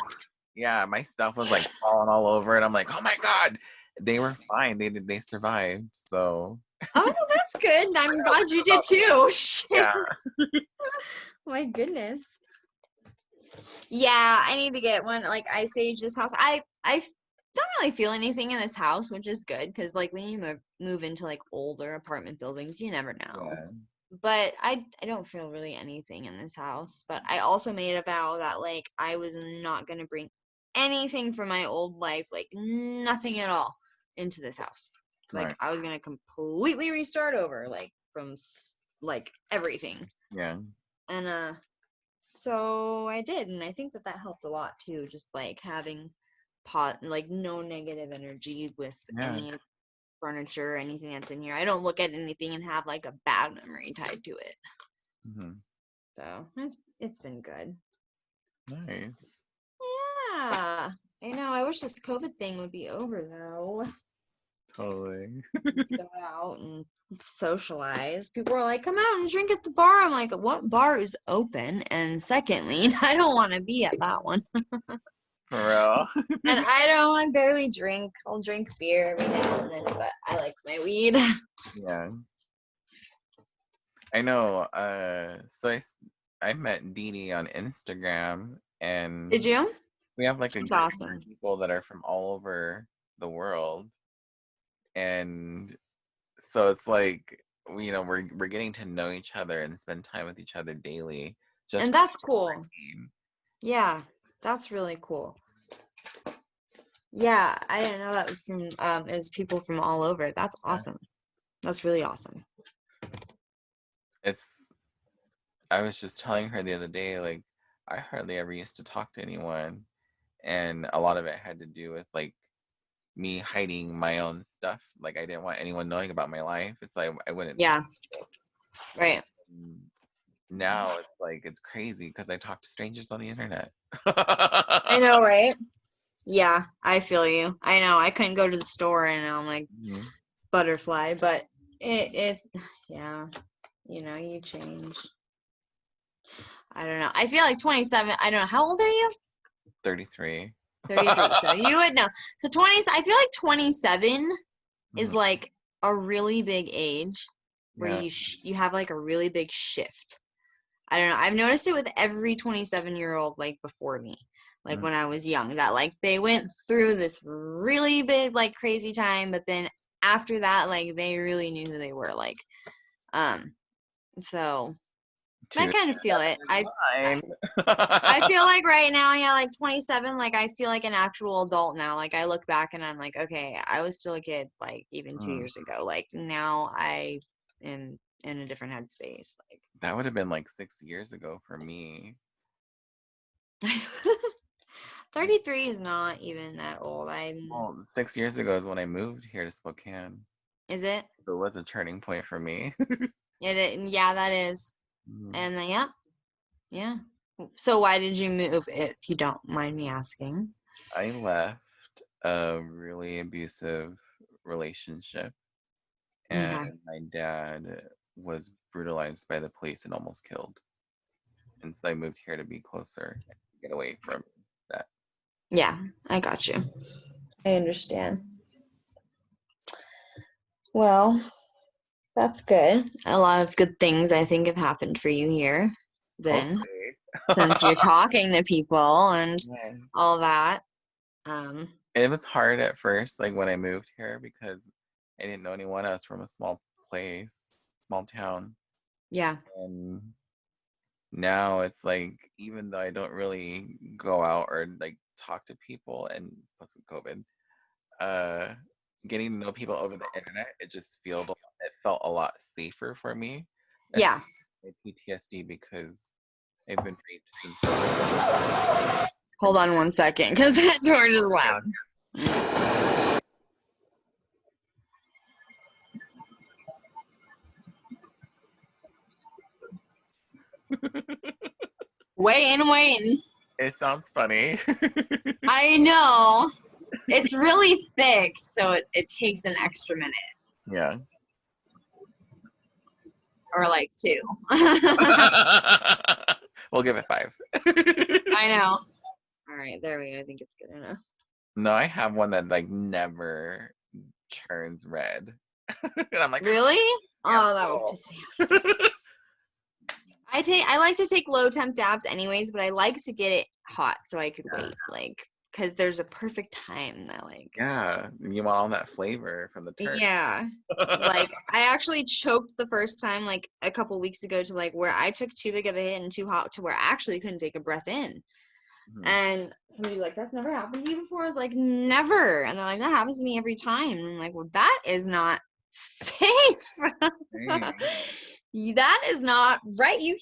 Yeah, my stuff was like falling all over it. I'm like, oh my god. They were fine. They survived. So Oh no, that's good. I'm glad you did too. yeah. My goodness. Yeah, I need to get one. Like, I sage this house. I don't really feel anything in this house, which is good because like when you move into like older apartment buildings, you never know. Yeah. But I don't feel really anything in this house. But I also made a vow that like I was not gonna bring anything from my old life, like nothing at all, into this house. Like, I was gonna completely restart over, like from like everything. Yeah. And so I did, and I think that helped a lot too. Just like having like no negative energy with any furniture, anything that's in here. I don't look at anything and have like a bad memory tied to it. Mm-hmm. So it's been good. Nice. Yeah, I know. I wish this COVID thing would be over though. Totally. Go out and socialize. People are like, come out and drink at the bar. I'm like, what bar is open? And secondly, I don't want to be at that one. For real. And I barely drink. I'll drink beer every now and then, but I like my weed. Yeah. I know. So I met Dee Dee on Instagram, and Did you? we have like a She's group awesome. of people that are from all over the world, and so it's like we're getting to know each other and spend time with each other daily. And that's cool. Yeah, that's really cool. Yeah, I didn't know that was from it was people from all over. That's awesome. That's really awesome. I was just telling her the other day, like, I hardly ever used to talk to anyone, and a lot of it had to do with like me hiding my own stuff. Like, I didn't want anyone knowing about my life. It's like I wouldn't. Yeah. Right. Now it's like it's crazy because I talk to strangers on the internet. I know, right? Yeah, I feel you. I know. I couldn't go to the store and I'm like butterfly, but it yeah, you change. I don't know. I feel like 27. I don't know. How old are you? 33. 33. So you would know. So 20. I feel like 27 is like a really big age where you have like a really big shift. I don't know. I've noticed it with every 27-year-old like before me. Like when I was young, that like they went through this really big like crazy time, but then after that, like they really knew who they were. Like, so I kind of feel it. I feel like right now, yeah, like 27, like I feel like an actual adult now. Like I look back and I'm like, okay, I was still a kid like even 2 years ago. Like now I am in a different headspace. Like that would have been like 6 years ago for me. 33 is not even that old. Well, 6 years ago is when I moved here to Spokane. Is it? So it was a turning point for me. Yeah, that is. And yeah. So why did you move, if you don't mind me asking? I left a really abusive relationship, and my dad was brutalized by the police and almost killed. And so I moved here to be closer and get away from that. Yeah, I got you. I understand. Well, that's good. A lot of good things I think have happened for you here then. Since you're talking to people and all that. It was hard at first, like when I moved here, because I didn't know anyone. I was from a small place, small town. Yeah. And now it's like, even though I don't really go out or like talk to people, and plus with COVID, getting to know people over the internet, it felt a lot safer for me. Yeah. My PTSD, because I've been raped since. Hold on one second, because that door is loud. Waiting. It sounds funny. I know. It's really thick, so it takes an extra minute. Yeah. Or like 2. We'll give it 5. I know. All right, there we go. I think it's good enough. No, I have one that like never turns red. And I'm like, really? Yeah. Oh, that would piss me off. I like to take low temp dabs anyways, but I like to get it hot so I could wait, like, because there's a perfect time that, like. Yeah, you want all that flavor from the turn. Yeah. Like, I actually choked the first time, like, a couple weeks ago to, like, where I took too big of a hit and too hot to where I actually couldn't take a breath in. Mhm. And somebody's like, that's never happened to you before? I was like, never. And they're like, that happens to me every time. And I'm like, well, that is not safe. That is not right. You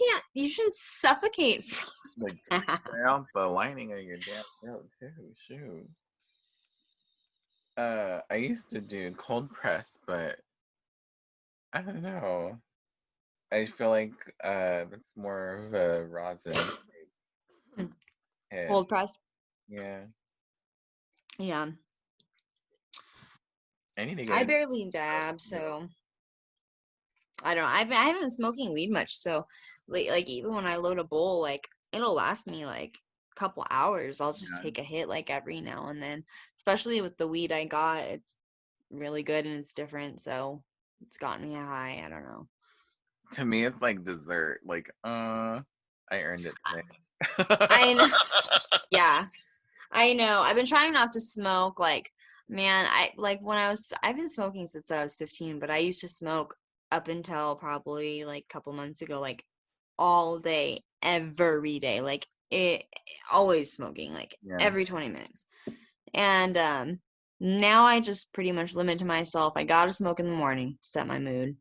shouldn't suffocate from Like, tear out the lining of your damn throat too. Shoot. I used to do cold press, but I don't know. I feel like that's more of a rosin. Cold pressed. Yeah. Yeah. I need to I get barely dab, so I don't know. I haven't been smoking weed much, so like even when I load a bowl, like it'll last me like a couple hours. I'll just take a hit like every now and then. Especially with the weed I got, it's really good and it's different, so it's gotten me a high. I don't know. To me, it's like dessert. Like, I earned it today. I know. Yeah, I know. I've been trying not to smoke. Like, man, I've been smoking since I was 15, but I used to smoke up until probably like a couple months ago, like all day, every day, like it always smoking, like every 20 minutes. And now I just pretty much limit to myself. I gotta smoke in the morning to set my mood,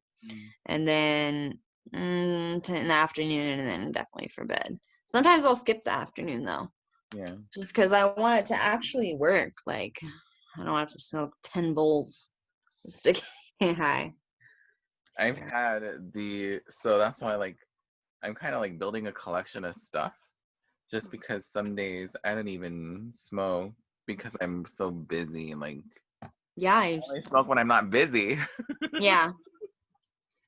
and then in the afternoon, and then definitely for bed. Sometimes I'll skip the afternoon though. Yeah. Just because I want it to actually work. Like, I don't have to smoke 10 bowls just to get high. I've had so that's why, like, I'm kind of like building a collection of stuff, just because some days I don't even smoke because I'm so busy. Like, yeah, I smoke when I'm not busy. Yeah,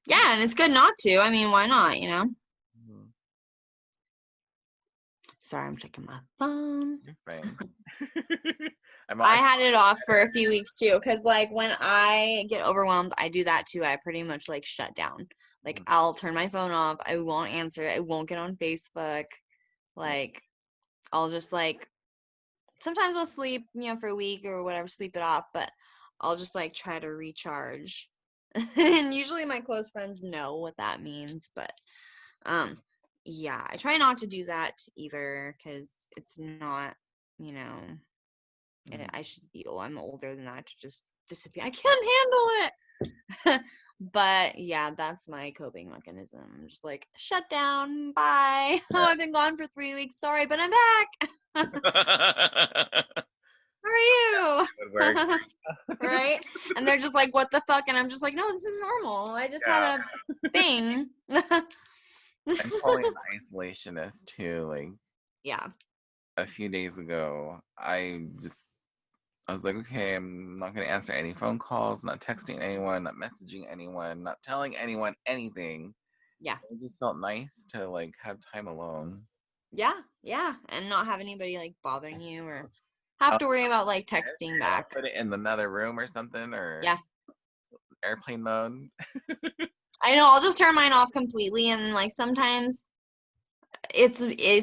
and it's good not to. I mean, why not, you know? Sorry, I'm checking my phone. You're fine. I had it off for a few weeks too, because like when I get overwhelmed, I do that too. I pretty much like shut down. Like I'll turn my phone off. I won't answer it. I won't get on Facebook. Like I'll just like sometimes I'll sleep, for a week or whatever, sleep it off, but I'll just like try to recharge. And usually my close friends know what that means, but yeah, I try not to do that either because it's not, I should be, I'm older than that to just disappear. I can't handle it. But yeah, that's my coping mechanism. I'm just like, shut down, bye. Oh, I've been gone for 3 weeks. Sorry, but I'm back. How are you? Right? And they're just like, what the fuck? And I'm just like, no, this is normal. I just had a thing. I'm calling an isolationist too. Like, yeah. A few days ago, I was like, okay, I'm not going to answer any phone calls, not texting anyone, not messaging anyone, not telling anyone anything. Yeah. It just felt nice to like have time alone. Yeah. And not have anybody like bothering you or have to worry about like texting back. Put it in another room or something, or airplane mode. I know, I'll just turn mine off completely, and like sometimes it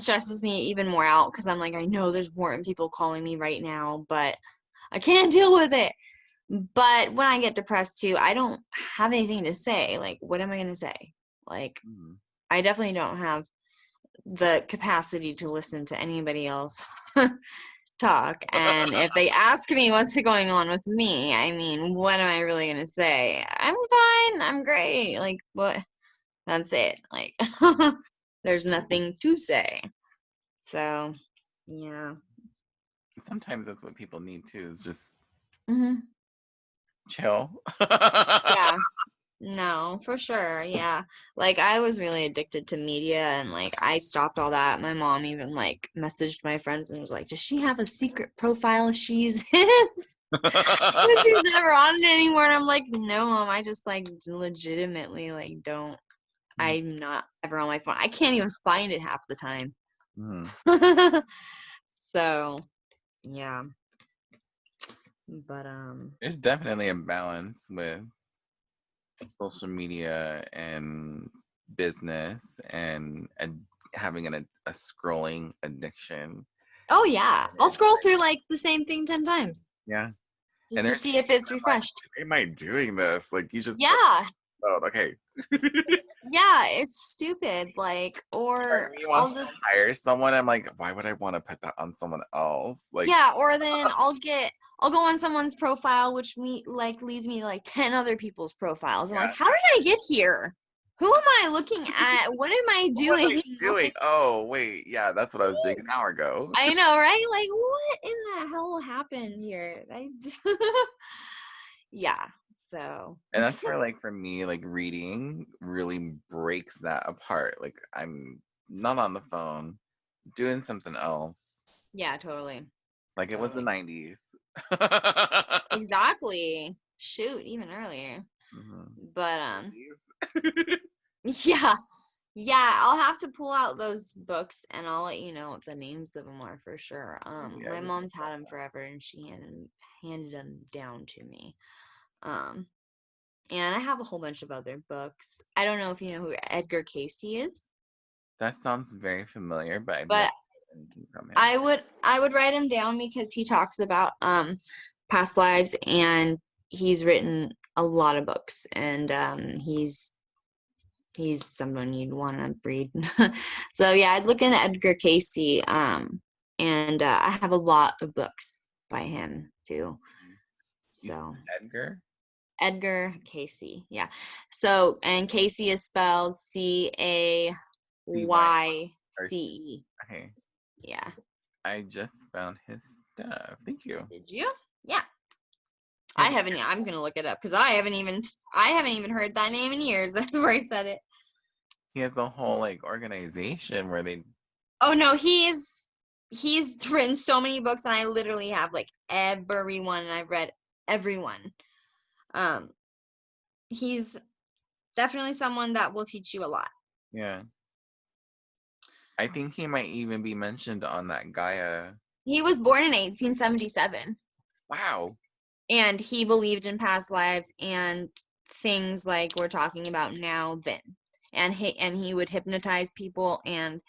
stresses me even more out because I'm like, I know there's important people calling me right now, but I can't deal with it. But when I get depressed too, I don't have anything to say. Like, what am I going to say? Like, I definitely don't have the capacity to listen to anybody else talk. And if they ask me what's going on with me, I mean, what am I really gonna say? I'm fine. I'm great. Like, what? That's it. Like, there's nothing to say. So, yeah. Sometimes that's what people need too, is just hmm chill. Yeah. No, for sure. Yeah. Like I was really addicted to media and like I stopped all that. My mom even like messaged my friends and was like, "Does she have a secret profile she uses?" But she's never on it anymore. And I'm like, "No, mom, I just like legitimately like don't I'm not ever on my phone. I can't even find it half the time." So, yeah. But There's definitely a balance with social media and business and having a scrolling addiction. oh yeah. I'll scroll through like the same thing 10 times Yeah. just And to there's see if it's I'm like, refreshed. why am I doing this? Like you just Yeah. oh, okay. Yeah, it's stupid. Like, Part or of me wants I'll to just, hire someone. I'm like, why would I want to put that on someone else? Like, yeah, or then I'll go on someone's profile, which leads me to like 10 other people's profiles. I'm yeah. like, how did I get here? Who am I looking at? What am I What was doing? I doing? Oh, wait. Yeah, that's what I was doing an hour ago. I know, right? Like, what in the hell happened here? Yeah, so. And that's where, like, for me, like, reading really breaks that apart. Like, I'm not on the phone, doing something else. Yeah, totally. Like, it was the Totally. 90s. Exactly. Shoot, even earlier. Mhm. But, 80s. yeah. Yeah, I'll have to pull out those books and I'll let you know what the names of them are for sure. Yeah, My you mom's had them forever and she handed them down to me. And I have a whole bunch of other books. I don't know if you know who Edgar Casey is, that sounds very familiar, but I've never but read anything from him. I would write him down because he talks about past lives and he's written a lot of books and he's someone you'd want to read. So yeah, I'd look into Edgar Casey. And I have a lot of books by him too. You said So Edgar? Edgar Casey, yeah. So and Casey is spelled Cayce. Or- Okay. Yeah. I just found his stuff. Thank you. Did you? Yeah. He I has, haven't. I'm gonna look it up because I haven't even heard that name in years before I said it. he has a whole like organization where they Oh no, he's written so many books, and I literally have like everyone, and I've read everyone. Um, he's definitely someone that will teach you a lot. yeah. I think he might even be mentioned on that Gaia. He was born in 1877, Wow. and he believed in past lives and things like we're talking about now then. And he would hypnotize people and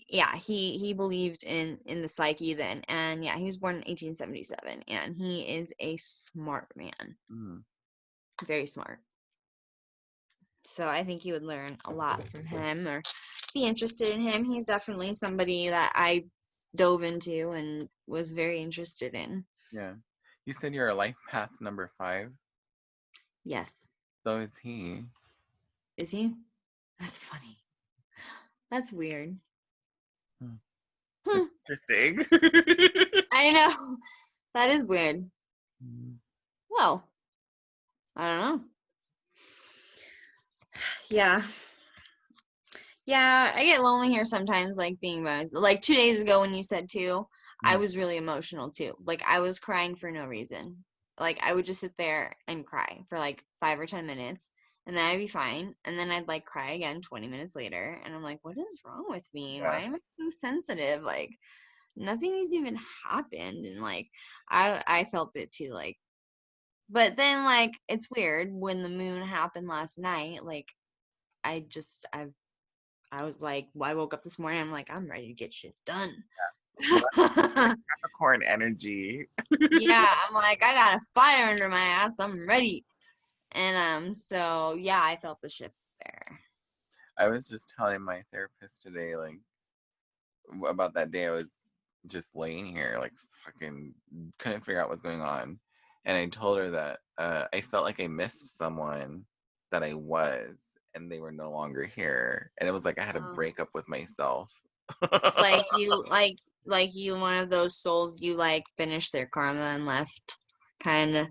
yeah, he believed in the psyche then. And yeah, he was born in 1877 and he is a smart man. Mm. Very smart. So I think you would learn a lot from him or be interested in him. He's definitely somebody that I dove into and was very interested in. Yeah. You said you're a life path number 5. Yes. So is he. Is he? That's funny. That's weird. Hmm. Interesting. I know. That is weird. Mm. Well, I don't know. Yeah. Yeah, I get lonely here sometimes, like being by like 2 days ago when you said too, I was really emotional too. Like I was crying for no reason. Like I would just sit there and cry for like 5 or 10 minutes and then I'd be fine. And then I'd like cry again 20 minutes later. And I'm like, what is wrong with me? Yeah. Why am I so sensitive? Like nothing's even happened. And like I felt it too. Like, but then like it's weird when the moon happened last night. Like I was like, well, I woke up this morning. I'm like, I'm ready to get shit done. Well, that's Capricorn energy. Yeah, I'm like, I got a fire under my ass. I'm ready. And so yeah, I felt the shift there. I was just telling my therapist today, like, about that day I was just laying here, like fucking couldn't figure out what's going on. And I told her that I felt like I missed someone that I was, and they were no longer here. And it was like I had to break up with myself. Like you, like you, one of those souls you like finished their karma and left, kind of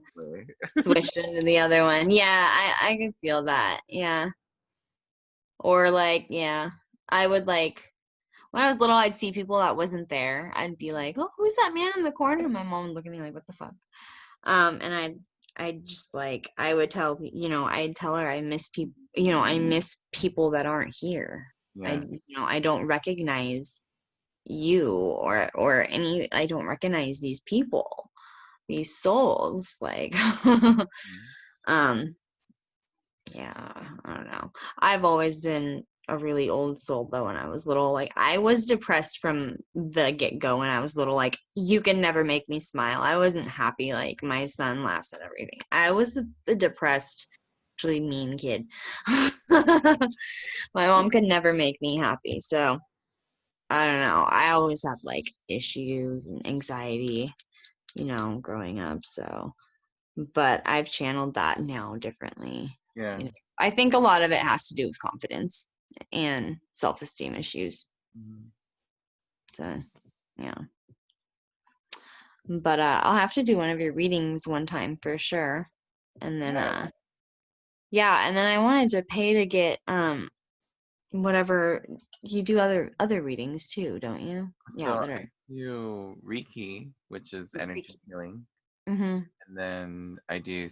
switched into the other one. Yeah, I can feel that. Yeah. Or like, yeah, I would like when I was little, I'd see people that wasn't there. I'd be like, "Oh, who's that man in the corner?" And my mom would look at me like, "What the fuck?" And I'd just like, I would tell, I'd tell her I miss people, I miss people that aren't here. Yeah. I don't recognize you or any, I don't recognize these people, these souls, like, yeah, I don't know. I've always been a really old soul though when I was little. Like I was depressed from the get-go when I was little. Like you can never make me smile. I wasn't happy. Like my son laughs at everything. I was the depressed, actually mean kid. My mom could never make me happy. So I don't know. I always have like issues and anxiety, growing up. So, but I've channeled that now differently. Yeah. I think a lot of it has to do with confidence and self-esteem issues. So, yeah. But I'll have to do one of your readings one time for sure. And then yeah, and then I wanted to pay to get whatever you do other readings too, don't you? So I do Reiki, which is energy healing. Mm-hmm. And then I do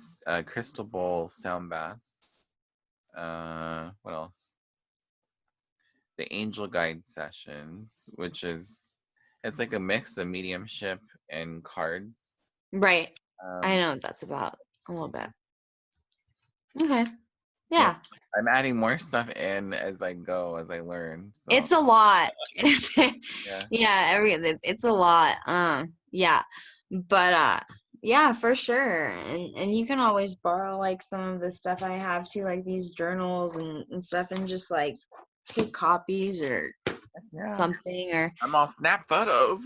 crystal bowl sound baths. What else? The angel guide sessions, which it's like a mix of mediumship and cards. Right. I know what that's about a little bit. Okay. Yeah. I'm adding more stuff in as I go, as I learn. So. It's a lot. Yeah. Yeah, it's a lot. Yeah. But yeah, for sure. And you can always borrow like some of the stuff I have too, like these journals and stuff, and just like take copies or something. Or I'm all snap photos.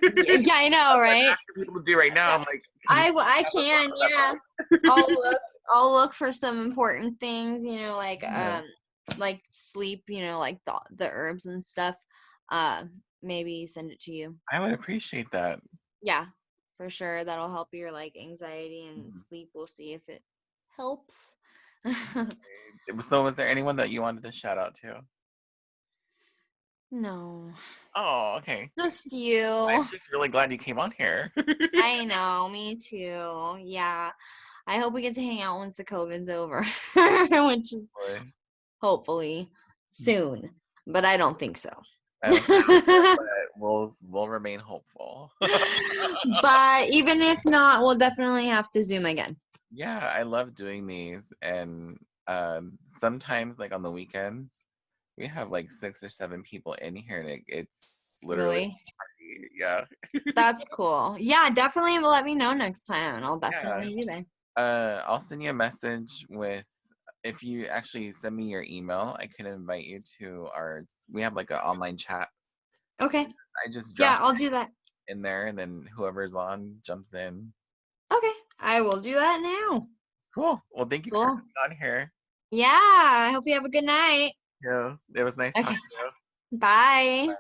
Yeah, I know, right? People to do right now. I'm like, I can, yeah. I'll look for some important things, like sleep, like the herbs and stuff. Maybe send it to you. I would appreciate that. Yeah, for sure. That'll help your like anxiety and sleep. We'll see if it helps. So was there anyone that you wanted to shout out to? No. Oh, okay. Just you. I'm just really glad you came on here. I know, me too. Yeah. I hope we get to hang out once the COVID's over, which is hopefully soon, but I don't think so. I don't think so, but we'll remain hopeful. But even if not, we'll definitely have to Zoom again. Yeah, I love doing these, and sometimes like on the weekends, we have like 6 or 7 people in here, and it's literally yeah. That's cool. Yeah, definitely let me know next time, and I'll definitely be there. I'll send you a message if you actually send me your email, I can invite you to we have like an online chat. Okay. So I just drop I'll do that in there, and then whoever's on jumps in. Okay, I will do that now. Cool. Well, thank you for coming on here. Yeah, I hope you have a good night. Yeah, it was nice talking to you. Bye.